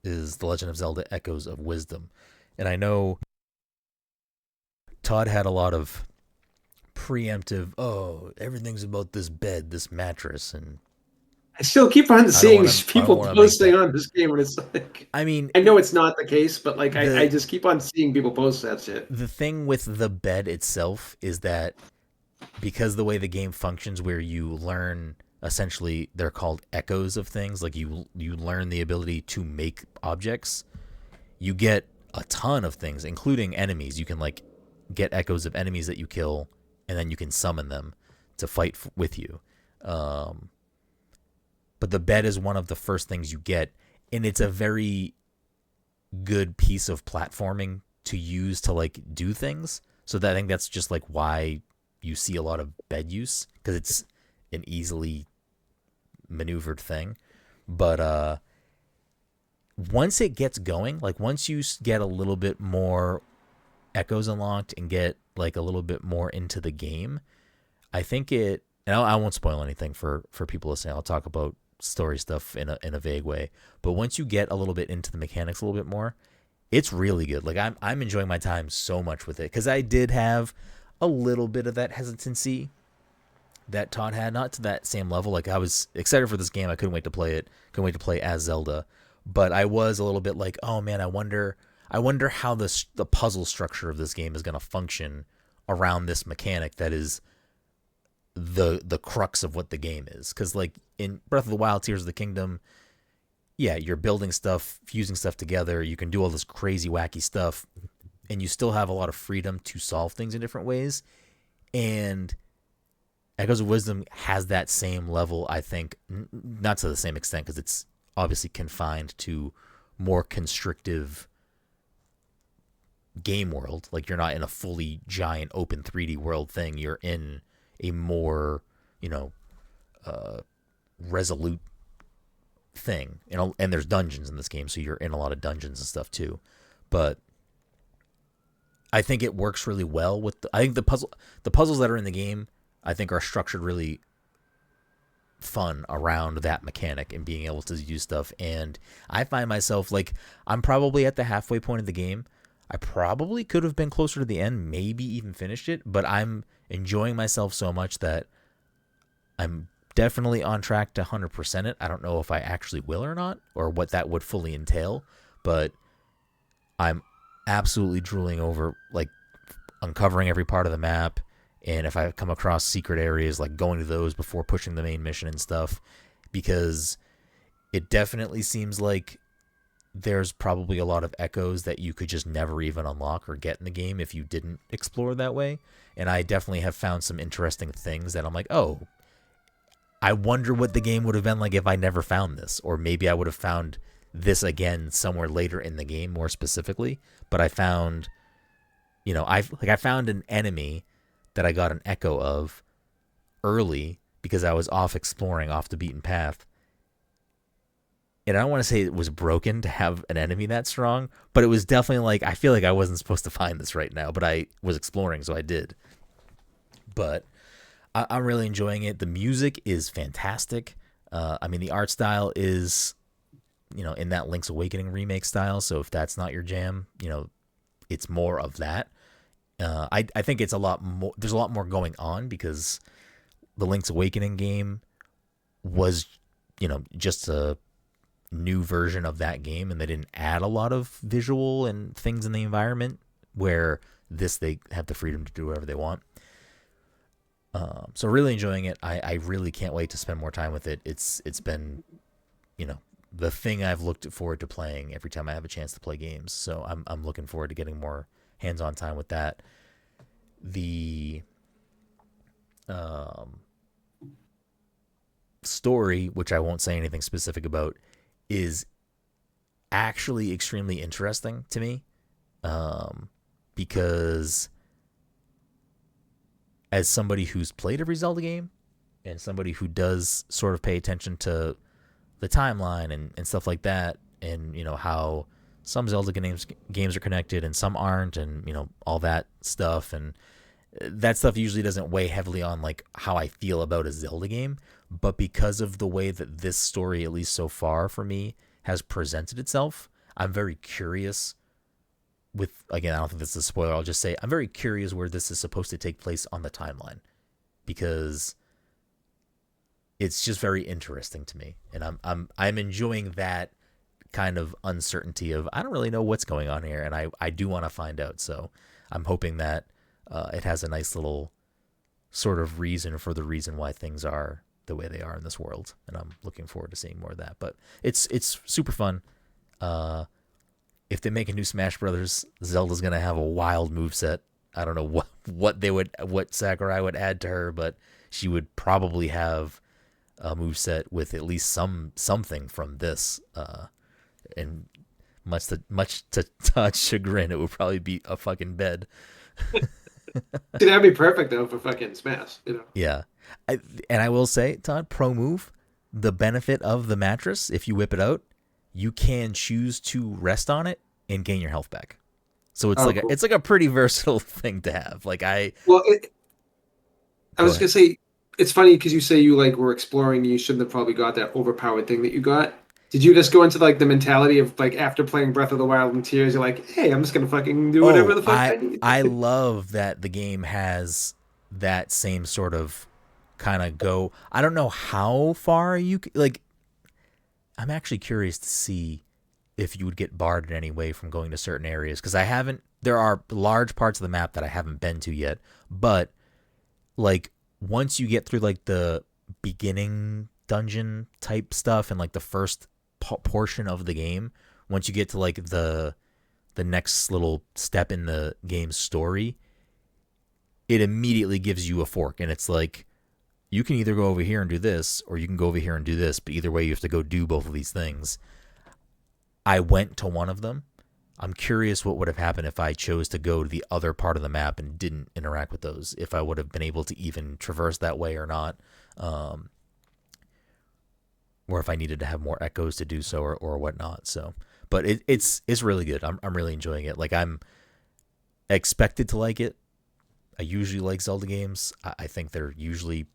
is The Legend of Zelda Echoes of Wisdom. And I know Todd had a lot of preemptive, oh, everything's about this bed, this mattress, and I still keep on I don't seeing wanna- I don't people wanna make posting that. on this game, and it's like, I mean, I know it's not the case, but like I the just keep on seeing people post that shit. the thing with the bed itself is that because the way the game functions, where you learn, essentially they're called echoes of things, like you learn the ability to make objects. You get a ton of things, including enemies. You can like get echoes of enemies that you kill, and then you can summon them to fight with you. But the bed is one of the first things you get, and it's a very good piece of platforming to use to like do things. So that, I think that's just like why you see a lot of bed use, because it's an easily maneuvered thing. But once it gets going, like once you get a little bit more echoes unlocked and get like a little bit more into the game, I think it, and I won't spoil anything for people listening. I'll talk about story stuff in a vague way. But once you get a little bit into the mechanics a little bit more, it's really good. Like I'm enjoying my time so much with it, because I did have a little bit of that hesitancy that Todd had, not to that same level. Like I was excited for this game. I couldn't wait to play it. Couldn't wait to play as Zelda. But I was a little bit like, oh man, I wonder how the puzzle structure of this game is going to function around this mechanic that is the crux of what the game is. Because like in Breath of the Wild, Tears of the Kingdom, yeah, you're building stuff, fusing stuff together. You can do all this crazy, wacky stuff, and you still have a lot of freedom to solve things in different ways. And Echoes of Wisdom has that same level, I think, not to the same extent, because it's obviously confined to more constrictive game world. Like you're not in a fully giant open 3D world thing. You're in a more, resolute thing. And there's dungeons in this game, so you're in a lot of dungeons and stuff too. But I think it works really well with I think the puzzles that are in the game, I think, are structured really fun around that mechanic and being able to do stuff. And I find myself like, I'm probably at the halfway point of the game. I probably could have been closer to the end, maybe even finished it, but I'm enjoying myself so much that I'm definitely on track to 100% it. I don't know if I actually will or not, or what that would fully entail, but I'm absolutely drooling over like uncovering every part of the map. And if I come across secret areas, like going to those before pushing the main mission and stuff, because it definitely seems like there's probably a lot of echoes that you could just never even unlock or get in the game if you didn't explore that way. And I definitely have found some interesting things that I'm like, oh, I wonder what the game would have been like if I never found this. Or maybe I would have found this again somewhere later in the game, more specifically. But I found, I found an enemy that I got an echo of early because I was off exploring off the beaten path. And I don't want to say it was broken to have an enemy that strong, but it was definitely like, I feel like I wasn't supposed to find this right now, but I was exploring, so I did. But I'm really enjoying it. The music is fantastic. The art style is, in that Link's Awakening remake style. So if that's not your jam, it's more of that. I think it's a lot more. There's a lot more going on because the Link's Awakening game was, just a new version of that game, and they didn't add a lot of visual and things in the environment. Where this, they have the freedom to do whatever they want. So really enjoying it. I really can't wait to spend more time with it. It's been, the thing I've looked forward to playing every time I have a chance to play games. So I'm looking forward to getting more hands-on time with that. The story, which I won't say anything specific about, is actually extremely interesting to me, because as somebody who's played every Zelda game and somebody who does sort of pay attention to the timeline and stuff like that, and how some Zelda games are connected and some aren't, and all that stuff, and that stuff usually doesn't weigh heavily on like how I feel about a Zelda game. But because of the way that this story, at least so far for me, has presented itself, I'm very curious with, again, I don't think this is a spoiler. I'll just say I'm very curious where this is supposed to take place on the timeline, because it's just very interesting to me, and I'm enjoying that kind of uncertainty of I don't really know what's going on here, and I do want to find out. So I'm hoping that it has a nice little sort of reason for the reason why things are the way they are in this world, and I'm looking forward to seeing more of that. But it's super fun. If they make a new Smash Brothers, Zelda's gonna have a wild moveset. I don't know what Sakurai would add to her, but she would probably have a moveset with at least something from this. And much to Todd's chagrin, it would probably be a fucking bed. See, that'd be perfect though for fucking Smash, you know. Yeah, and I will say, Todd, pro move, the benefit of the mattress, if you whip it out, you can choose to rest on it and gain your health back. So it's Cool. it's like a pretty versatile thing to have. Like I was gonna say, it's funny because you say you like were exploring. You shouldn't have probably got that overpowered thing that you got. Did you just go into like the mentality of like after playing Breath of the Wild and Tears, you're like, hey, I'm just gonna fucking do whatever the fuck I need. I love that the game has that same sort of kind of go. I don't know how far you like. I'm actually curious to see if you would get barred in any way from going to certain areas, because I haven't. There are large parts of the map that I haven't been to yet, but like once you get through like the beginning dungeon type stuff and like the first portion of the game, once you get to like the next little step in the game's story, it immediately gives you a fork, and it's like you can either go over here and do this, or you can go over here and do this, but either way you have to go do both of these things. I went to one of them. I'm curious what would have happened if I chose to go to the other part of the map and didn't interact with those, if I would have been able to even traverse that way or not. Or if I needed to have more echoes to do so, or whatnot. So, but it's really good. I'm really enjoying it. Like I'm expected to like it. I usually like Zelda games. I think they're usually,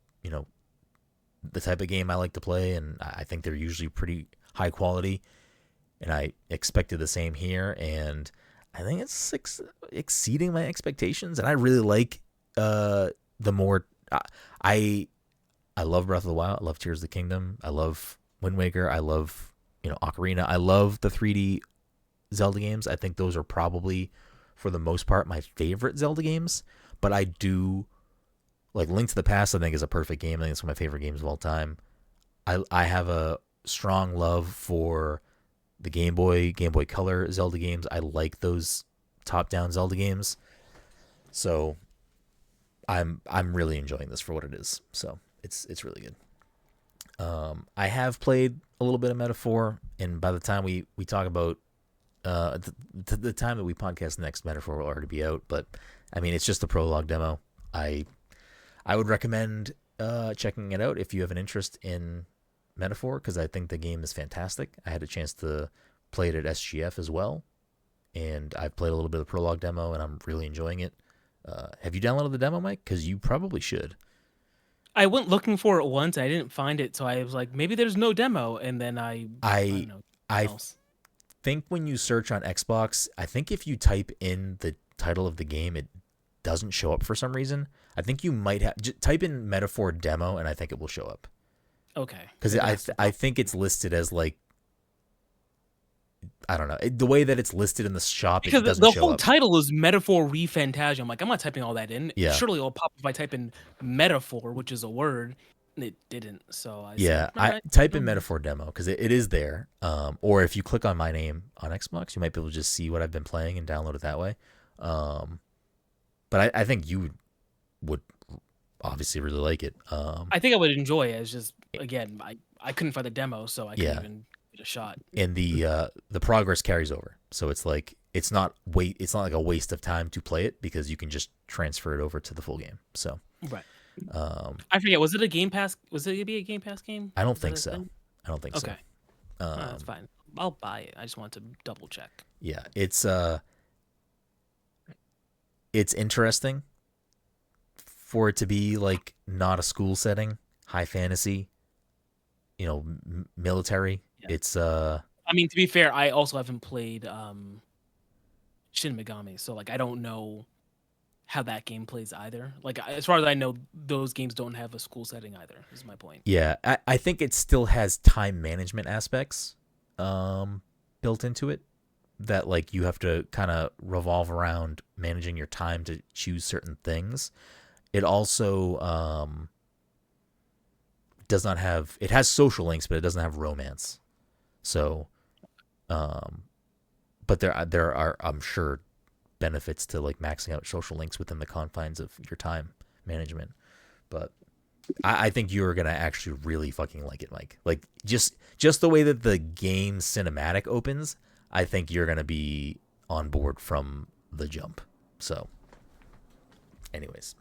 the type of game I like to play, and I think they're usually pretty high quality. And I expected the same here, and I think it's exceeding my expectations. And I really like the more I love Breath of the Wild. I love Tears of the Kingdom. I love Wind Waker. I love, Ocarina. I love the 3D Zelda games. I think those are probably, for the most part, my favorite Zelda games. But I do, like Link to the Past, I think is a perfect game. I think it's one of my favorite games of all time. I have a strong love for the Game Boy Color Zelda games. I like those top-down Zelda games. So I'm really enjoying this for what it is. So it's really good. I have played a little bit of Metaphor, and by the time we talk about the time that we podcast next, Metaphor will already be out. But I mean, it's just a prologue demo. I would recommend checking it out if you have an interest in Metaphor, because I think the game is fantastic. I had a chance to play it at SGF as well, and I've played a little bit of the prologue demo, and I'm really enjoying it. Have you downloaded the demo, Mike? Because you probably should. I went looking for it once. I didn't find it, so I was like, maybe there's no demo. And then I don't know. I think when you search on Xbox, I think if you type in the title of the game, it doesn't show up for some reason. I think you might have type in Metaphor demo, and I think it will show up. Okay. Because I think it's listed as like, I don't know, the way that it's listed in the shop, because it doesn't the show whole up. Title is Metaphor ReFantazio. I'm like, I'm not typing all that in. Yeah. Surely it'll pop if I type in metaphor, which is a word. And it didn't. So I Yeah, said, I type in Metaphor demo because it is there. Or if you click on my name on Xbox, you might be able to just see what I've been playing and download it that way. But I think you would obviously really like it. I think I would enjoy it. It's just, again, I couldn't find the demo, so I couldn't even get a shot. And the progress carries over, so it's like it's not like a waste of time to play it, because you can just transfer it over to the full game. So right. I forget. Was it a Game Pass? Was it gonna be a Game Pass game? I don't think so. I don't think so. Okay. That's fine. I'll buy it. I just want to double check. Yeah, it's interesting for it to be like not a school setting, high fantasy, military. Yeah. It's I mean, to be fair, I also haven't played Shin Megami, so like I don't know how that game plays either. Like as far as I know, those games don't have a school setting either. Is my point. Yeah, I think it still has time management aspects built into it that like you have to kind of revolve around managing your time to choose certain things. It also does not have, it has social links, but it doesn't have romance. So but there are, I'm sure, benefits to like maxing out social links within the confines of your time management. But I think you're gonna actually really fucking like it, Mike. Like just the way that the game cinematic opens, I think you're gonna be on board from the jump. So, anyways,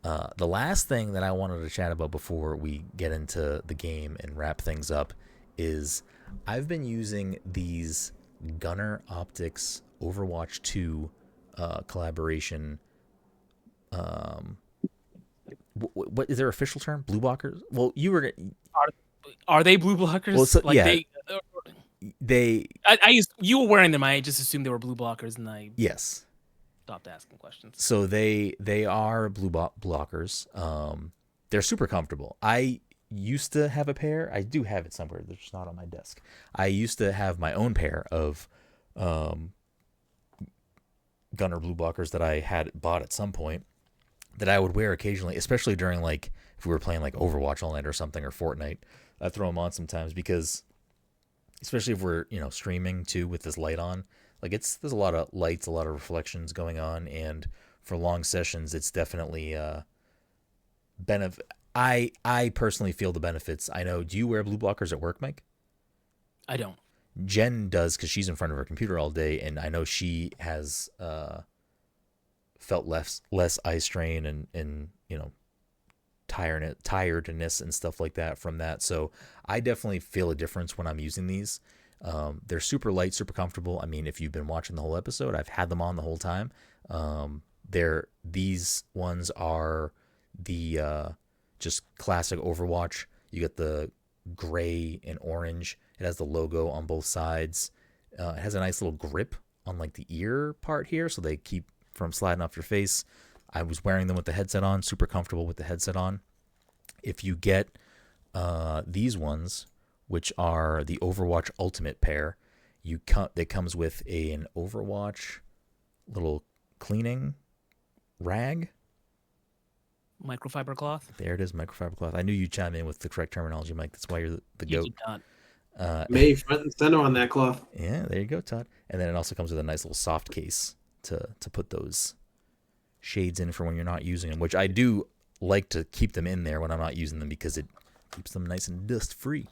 the last thing that I wanted to chat about before we get into the game and wrap things up is I've been using these GUNNAR Optiks Overwatch 2 collaboration. What is their official term? Blue blockers? Well, you were Are they blue blockers? Well, so, like yeah. They you were wearing them. I just assumed they were blue blockers, and I yes. stopped asking questions. So they are blue blockers. They're super comfortable. I used to have a pair. I do have it somewhere. They're just not on my desk. I used to have my own pair of GUNNAR blue blockers that I had bought at some point that I would wear occasionally, especially during like if we were playing like Overwatch all night or something, or Fortnite. I throw them on sometimes because, especially if we're streaming too with this light on, like there's a lot of lights, a lot of reflections going on, and for long sessions, it's definitely benefit. I personally feel the benefits. I know. Do you wear blue blockers at work, Mike? I don't. Jen does because she's in front of her computer all day, and I know she has felt less eye strain and tiredness and stuff like that from that. So I definitely feel a difference when I'm using these. They're super light, super comfortable. I mean, if you've been watching the whole episode, I've had them on the whole time. These ones are the just classic Overwatch. You get the gray and orange. It has the logo on both sides. It has a nice little grip on like the ear part here, so they keep from sliding off your face. I was wearing them with the headset on, super comfortable with the headset on. If you get these ones, which are the Overwatch Ultimate pair, that comes with an Overwatch little cleaning rag. Microfiber cloth. There it is, microfiber cloth. I knew you'd chime in with the correct terminology, Mike. That's why you're the goat. You did not. May front and center on that cloth. Yeah, there you go, Todd. And then it also comes with a nice little soft case to put those shades in for when you're not using them, which I do like to keep them in there when I'm not using them because it keeps them nice and dust free.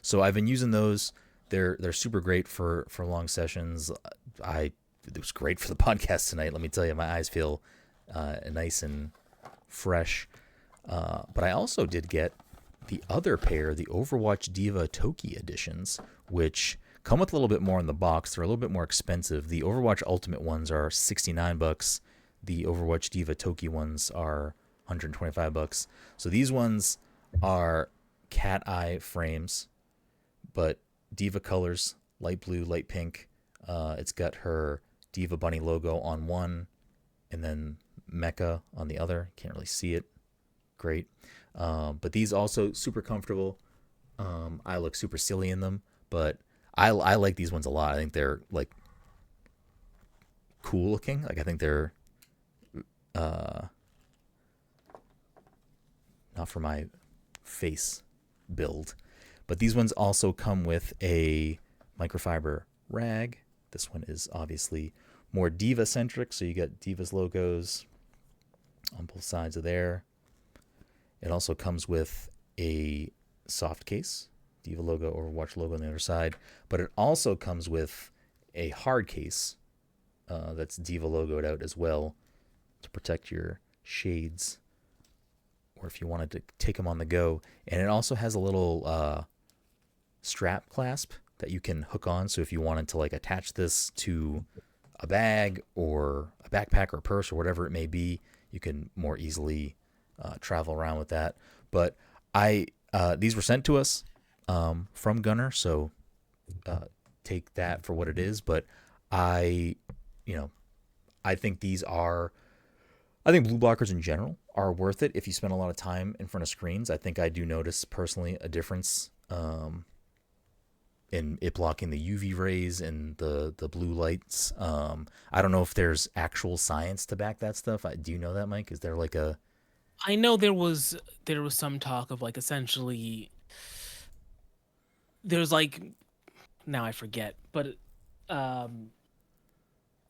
So I've been using those. They're super great for long sessions. It was great for the podcast tonight. Let me tell you, my eyes feel nice and fresh. But I also did get the other pair, the Overwatch Diva Toki editions, which come with a little bit more in the box. They're a little bit more expensive. The Overwatch Ultimate ones are $69. The Overwatch Diva Toki ones are $125. So these ones are cat eye frames, but Diva colors, light blue, light pink. It's got her Diva Bunny logo on one, and then Mecha on the other. Can't really see it. Great. But these also super comfortable. I look super silly in them, but I like these ones a lot. I think they're like cool looking. Like I think they're not for my face build. But these ones also come with a microfiber rag. This one is obviously more Diva centric, so you get Diva's logos on both sides of there. It also comes with a soft case, Diva logo, Overwatch logo on the other side. But it also comes with a hard case that's Diva logoed out as well to protect your shades, or if you wanted to take them on the go. And it also has a little strap clasp that you can hook on. So if you wanted to like attach this to a bag or a backpack or a purse or whatever it may be, you can more easily travel around with that. But these were sent to us from GUNNAR, so take that for what it is. But I, you know, I think I think blue blockers in general are worth it if you spend a lot of time in front of screens. I think I do notice personally a difference in it blocking the UV rays and the blue lights. I don't know if there's actual science to back that stuff. Do you know that, Mike? Is there like a... I know there was some talk of like essentially there's like now I forget, but um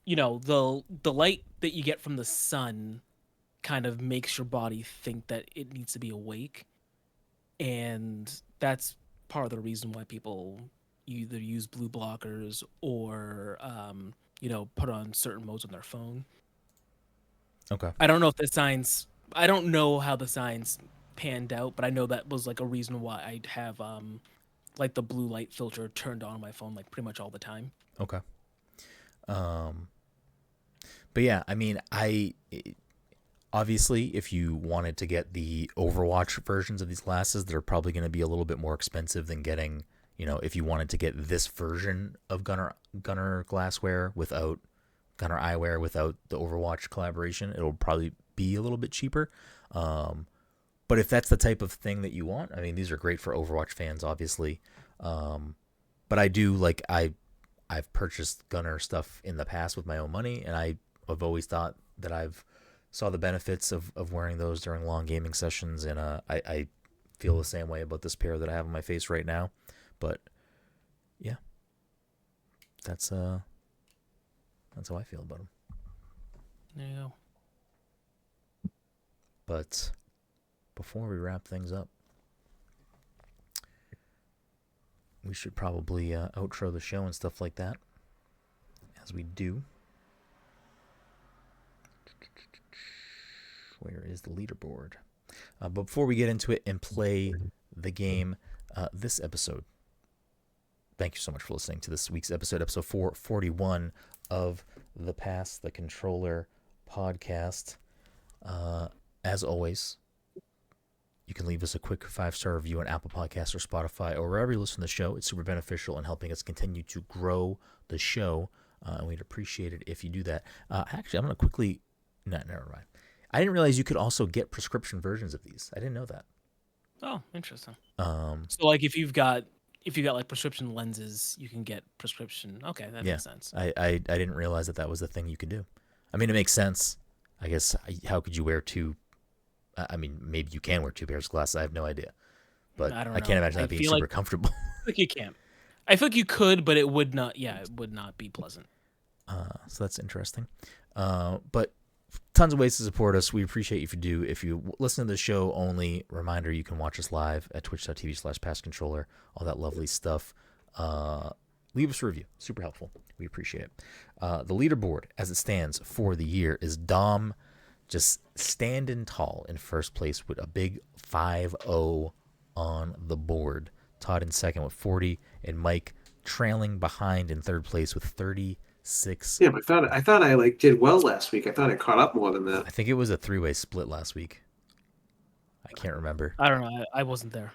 the light that you get from the sun kind of makes your body think that it needs to be awake, and that's part of the reason why people either use blue blockers or put on certain modes on their phone. Okay. I don't know if the science I don't know how the science panned out, but I know that was like a reason why I'd have like the blue light filter turned on my phone like pretty much all the time. Okay. But yeah, I mean, obviously, if you wanted to get the Overwatch versions of these glasses, they're probably going to be a little bit more expensive than getting, if you wanted to get this version of Gunnar glassware without Gunnar eyewear without the Overwatch collaboration, it'll probably be a little bit cheaper. But if that's the type of thing that you want, I mean, these are great for Overwatch fans, obviously. But I do like I've purchased Gunnar stuff in the past with my own money, and I've always thought that I've saw the benefits of wearing those during long gaming sessions, and I feel the same way about this pair that I have on my face right now. But yeah, that's how I feel about them. There you go. But before we wrap things up, we should probably outro the show and stuff like that, as we do. Where is the leaderboard? But before we get into it and play the game, this episode, thank you so much for listening to this week's episode 441 of the Pass the Controller podcast. As always, you can leave us a quick 5-star review on Apple Podcasts or Spotify or wherever you listen to the show. It's super beneficial in helping us continue to grow the show, and we'd appreciate it if you do that. Actually, I'm going to quickly... No, never mind. I didn't realize you could also get prescription versions of these. I didn't know that. Oh, interesting. So like if you've got like prescription lenses, you can get prescription. Okay, that makes sense. I didn't realize that was the thing you could do. I mean, it makes sense. I guess, how could you wear two? I mean, maybe you can wear two pairs of glasses. I have no idea. But I can't imagine that being super comfortable. I think you can. I think you could, but it would not. Yeah, it would not be pleasant. So that's interesting. But tons of ways to support us. We appreciate you if you do. If you listen to the show only, reminder, you can watch us live at twitch.tv/passcontroller, all that lovely stuff. Leave us a review. Super helpful. We appreciate it. The leaderboard, as it stands for the year, is Dom just standing tall in first place with a big 5-0 on the board. Todd in second with 40, and Mike trailing behind in third place with 36. Yeah, but I thought I like did well last week. I thought I caught up more than that. I think it was a 3-way split last week. I can't remember. I don't know. I wasn't there.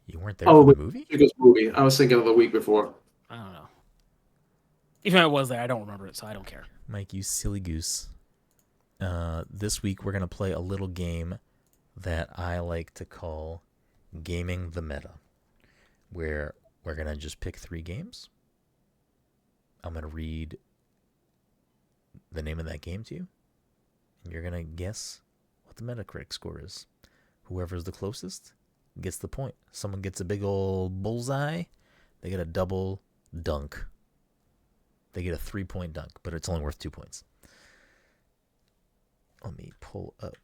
You weren't there for the movie? Movie. I was thinking of the week before. I don't know. Even if I was there, I don't remember it, so I don't care. Mike, you silly goose. This week we're going to play a little game that I like to call Gaming the Meta, where we're going to just pick 3 games. I'm going to read the name of that game to you, and you're going to guess what the Metacritic score is. Whoever's the closest gets the point. Someone gets a big old bullseye, they get a double dunk. They get a 3-point dunk, but it's only worth 2 points. Let me pull up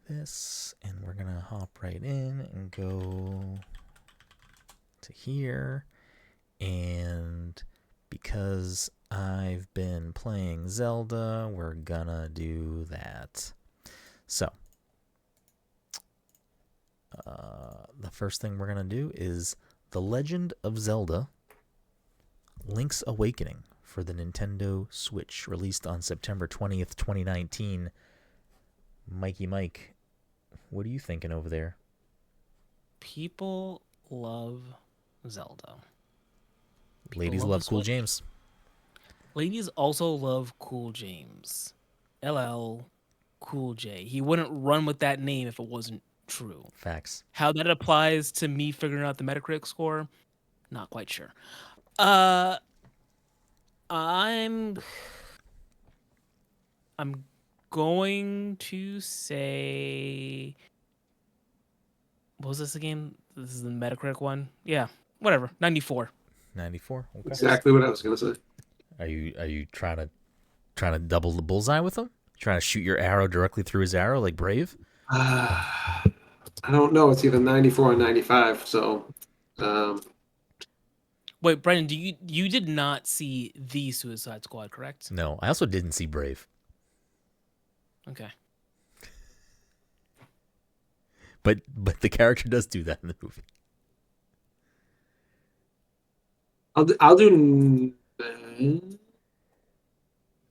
this, and we're going to hop right in and go to here. And because I've been playing Zelda, we're gonna do that. So, the first thing we're gonna do is The Legend of Zelda Link's Awakening for the Nintendo Switch, released on September 20th, 2019. Mikey Mike, what are you thinking over there? People love Zelda. People Ladies the love Cool Switch. James. Ladies also love Cool James. LL Cool J. He wouldn't run with that name if it wasn't true. Facts. How that applies to me figuring out the Metacritic score, not quite sure. I'm going to say, what was this again? This is the Metacritic one. Yeah, whatever. 94. 94. Okay. Exactly what I was gonna say. Are you trying to double the bullseye with him? Trying to shoot your arrow directly through his arrow like Brave? I don't know. It's either 94 or 95. So, Wait, Brendan, you did not see the Suicide Squad, correct? No, I also didn't see Brave. Okay. But the character does do that in the movie. I'll do I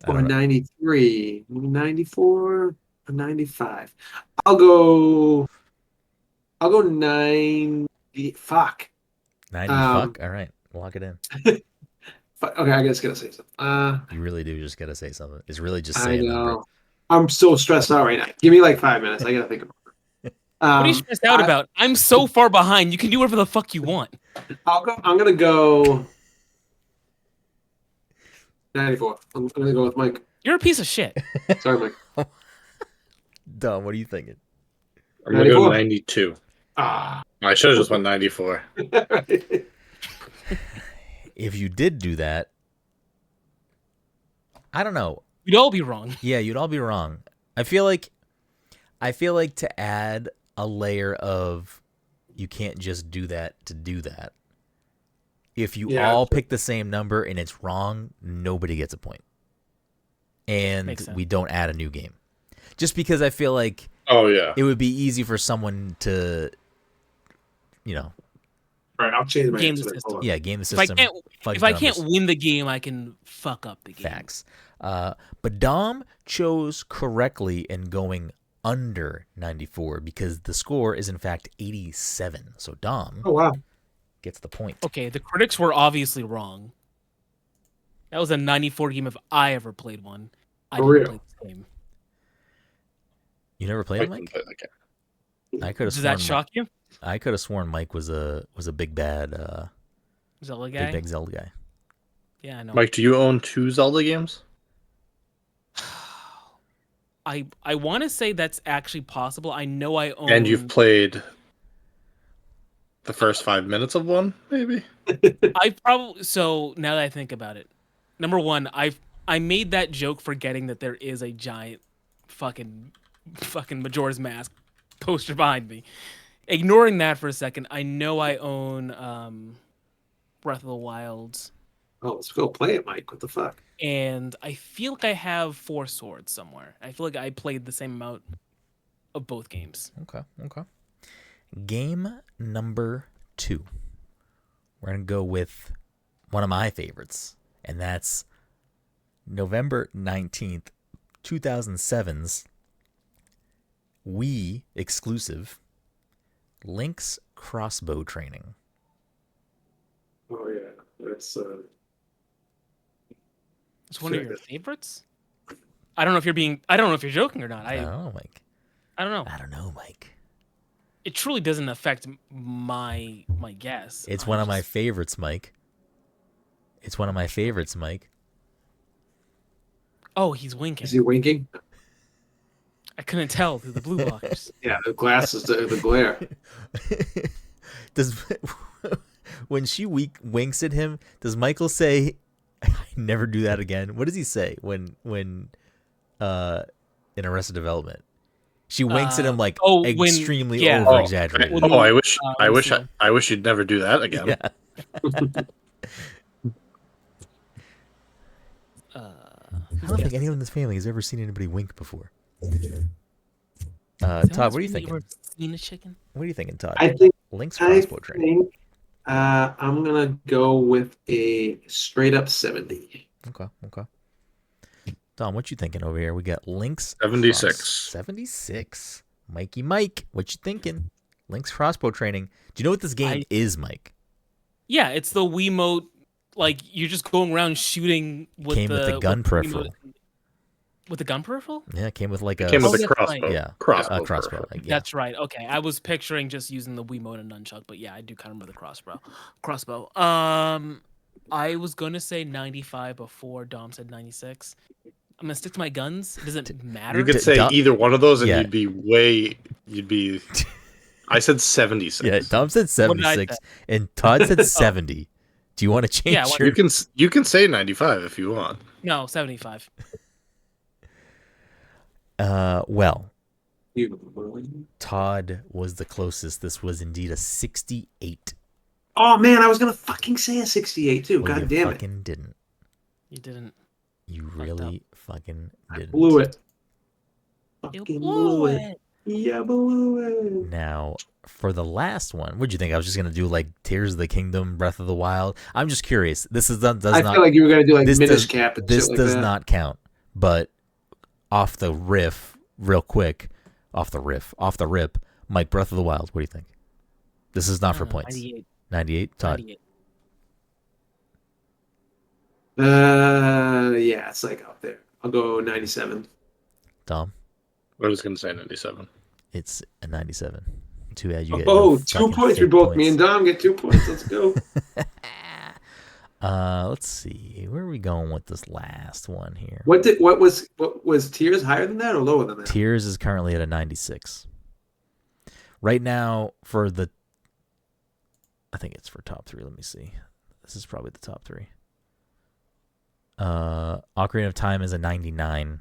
or don't know. 93, 94, or 95. I'll go 90. Fuck. 90 fuck? All right. Lock it in. Okay, I just gotta say something. You really do just gotta say something. It's really just I saying a number. know. I'm so stressed out right now. Give me like 5 minutes. I gotta think about it. What are you stressed out about? I'm so far behind. You can do whatever the fuck you want. I'm gonna go 94. I'm gonna go with Mike. You're a piece of shit. Sorry, Mike. Dom, what are you thinking? I'm gonna go 94. 92. Ah. I should have just went 94. If you did do that, I don't know. We'd all be wrong. Yeah, you'd all be wrong. I feel like to add a layer of you can't just do that to do that. If you all pick the same number and it's wrong, nobody gets a point. And we don't add a new game. Just because I feel like it would be easy for someone to, Right, I'll change my Game the answer. system. yeah, game the system. If I can't win the game, I can fuck up the game. Facts. But Dom chose correctly in going under 94 because the score is in fact 87. So Dom gets the point. Okay, the critics were obviously wrong. That was a 94 game if I ever played one. I didn't play this game. You never played it, Mike? I could have. Does that shock you? I could have sworn Mike was a big bad Zelda guy. Big Zelda guy. Yeah, I know. Mike, do you own 2 Zelda games? I want to say that's actually possible. I know I own. And you've played the first 5 minutes of one, maybe? I probably so now that I think about it, number one, I made that joke forgetting that there is a giant fucking Majora's Mask poster behind me. Ignoring that for a second, I know I own Breath of the Wild. Oh, let's go play it, Mike. What the fuck? And I feel like I have 4 Swords somewhere. I feel like I played the same amount of both games. Okay. Game number 2. We're going to go with one of my favorites, and that's November 19th, 2007's Wii exclusive Link's Crossbow Training. Oh yeah, that's It's one of your favorites? I don't know if you're joking or not. I don't know, Mike. I don't know. I don't know, Mike. It truly doesn't affect my guess. It's one of my favorites, Mike. It's one of my favorites, Mike. Oh, he's winking. Is he winking? I couldn't tell through the blue blockers. Yeah, the glasses, the glare. Does when she winks at him, does Michael say, "I never do that again"? What does he say when in Arrested Development? She winks at him like extremely over exaggerated. I wish you'd never do that again. Yeah. I don't think anyone in this family has ever seen anybody wink before. Todd, what are you thinking? Seen a chicken? What are you thinking, Todd? I think Link's Crossbow Training. I'm gonna go with a straight up 70. Okay. Tom, what you thinking over here? We got Link's 76. 76. Mikey Mike, what you thinking? Link's crossbow training. Do you know what this game is, Mike? Yeah, it's the Wiimote. Like you're just going around shooting with Came with the gun peripheral. With the gun peripheral? Yeah, it came with like a. It came with a that's crossbow. right. Yeah, crossbow. crossbow. Like, yeah. That's right. Okay, I was picturing just using the Wiimote and nunchuck, but yeah, I do kind of remember the crossbow. I was gonna say 95 before Dom said 96. I'm gonna stick to my guns. It doesn't matter. You could say either one of those, and you'd be. I said 76. Yeah, Dom said 76, and Todd said 70. Do you want to change? Yeah, you can say 95 if you want. No, 75. Well, Todd was the closest. This was indeed a 68. Oh man, I was gonna fucking say a 68 too. Well, God damn it! Fucking didn't. You didn't. You really fucking didn't. Blew it. You Fucking blew it. Yeah, blew it. Now, for the last one, what'd you think? I was just gonna do like Tears of the Kingdom, Breath of the Wild. I'm just curious. This is does I not. feel like you were gonna do like Minish Cap. And this shit like does that. not count. But off the riff, real quick, off the rip, Mike, Breath of the Wild. What do you think? This is not for points. 98. 98, Todd. 98. Yeah, it's like up there. I'll go 97. Dom. I was going to say 97. It's a 97. Too bad you get. Oh, no 2 points. fake We both, points. me and Dom get 2 points. Let's go. Let's see. Where are we going with this last one here? What was Tears higher than that or lower than that? Tears is currently at a 96. Right now, I think it's for top 3. Let me see. This is probably the top 3. Ocarina of Time is a 99.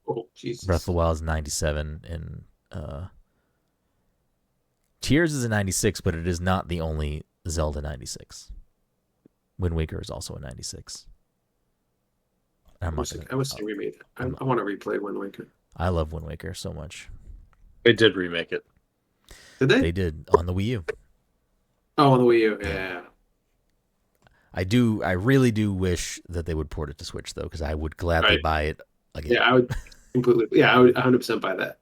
Oh, Jesus. Breath of the Wild is 97, and Tears is a 96, but it is not the only Zelda 96. Wind Waker is also a 96. I was saying remake it. I want to replay Wind Waker. I love Wind Waker so much. They did remake it. Did they? They did on the Wii U. Oh, on the Wii U. Yeah. I really do wish that they would port it to Switch though, because I would gladly buy it again. Yeah, I would completely. Yeah, I would 100% buy that.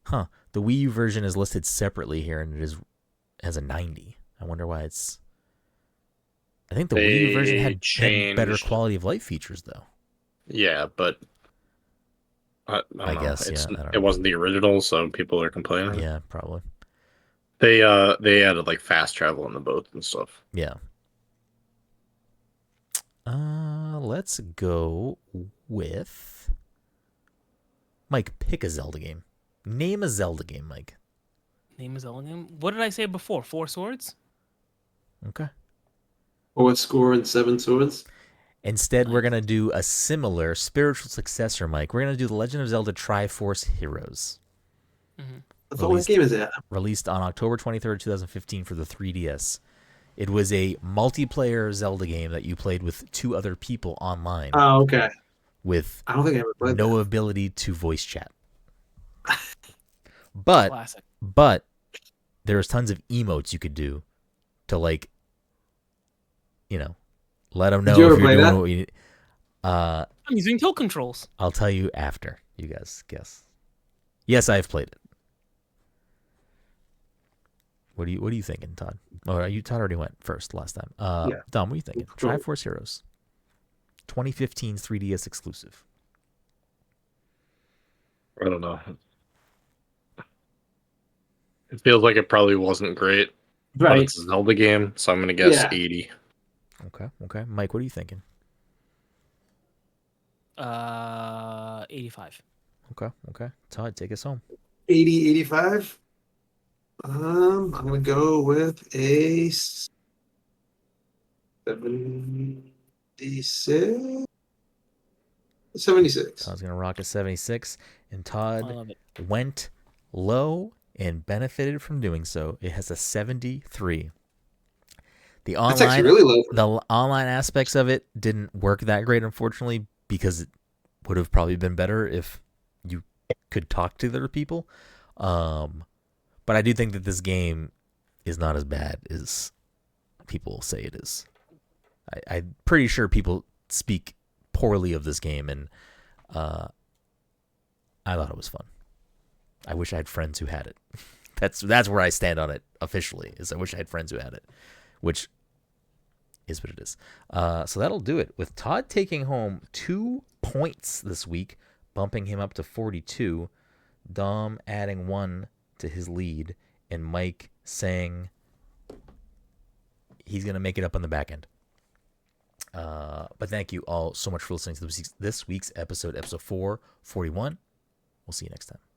Huh. The Wii U version is listed separately here, and has a 90. I wonder why it's. I think the Wii U version had better quality of life features though. Yeah, but I guess it wasn't the original, so people are complaining. Yeah, probably. They added like fast travel in the boat and stuff. Yeah. Let's go with Mike. Pick a Zelda game. Name a Zelda game, Mike. Name a Zelda game? What did I say before? 4 Swords? Okay. Or what score in 7 Swords? Instead, we're going to do a similar spiritual successor, Mike. We're going to do The Legend of Zelda Triforce Heroes. Mm-hmm. What game is that? Released on October 23rd, 2015 for the 3DS. It was a multiplayer Zelda game that you played with 2 other people online. Oh, okay. With I don't think I ever played no that. ability to voice chat. But Classic. there was tons of emotes you could do to let them know Did you ever if you're play doing that? what you need. I'm using tilt controls. I'll tell you after you guys guess. Yes, I've played it. What are you thinking, Todd? Oh, Todd already went first last time. Yeah. Dom, what are you thinking? Cool. Triforce Heroes. 2015 3DS exclusive. I don't know. It feels like it probably wasn't great, but Right. it's a Zelda game, so I'm gonna guess Yeah. 80. Okay. Mike, what are you thinking? 85. Okay. Todd, take us home. 80, 85. I'm gonna go with a 76. 76. Todd's gonna rock a 76, and I Todd love it. went low and benefited from doing so. It has a 73. The That's actually online, really low. the online aspects of it didn't work that great, unfortunately, because it would have probably been better if you could talk to other people. But I do think that this game is not as bad as people say it is. I'm pretty sure people speak poorly of this game, and I thought it was fun. I wish I had friends who had it. That's where I stand on it officially. Is I wish I had friends who had it, which is what it is. So that'll do it with Todd taking home 2 points this week, bumping him up to 42. Dom adding 1 to his lead, and Mike saying he's gonna make it up on the back end. But thank you all so much for listening to this week's episode 441. We'll see you next time.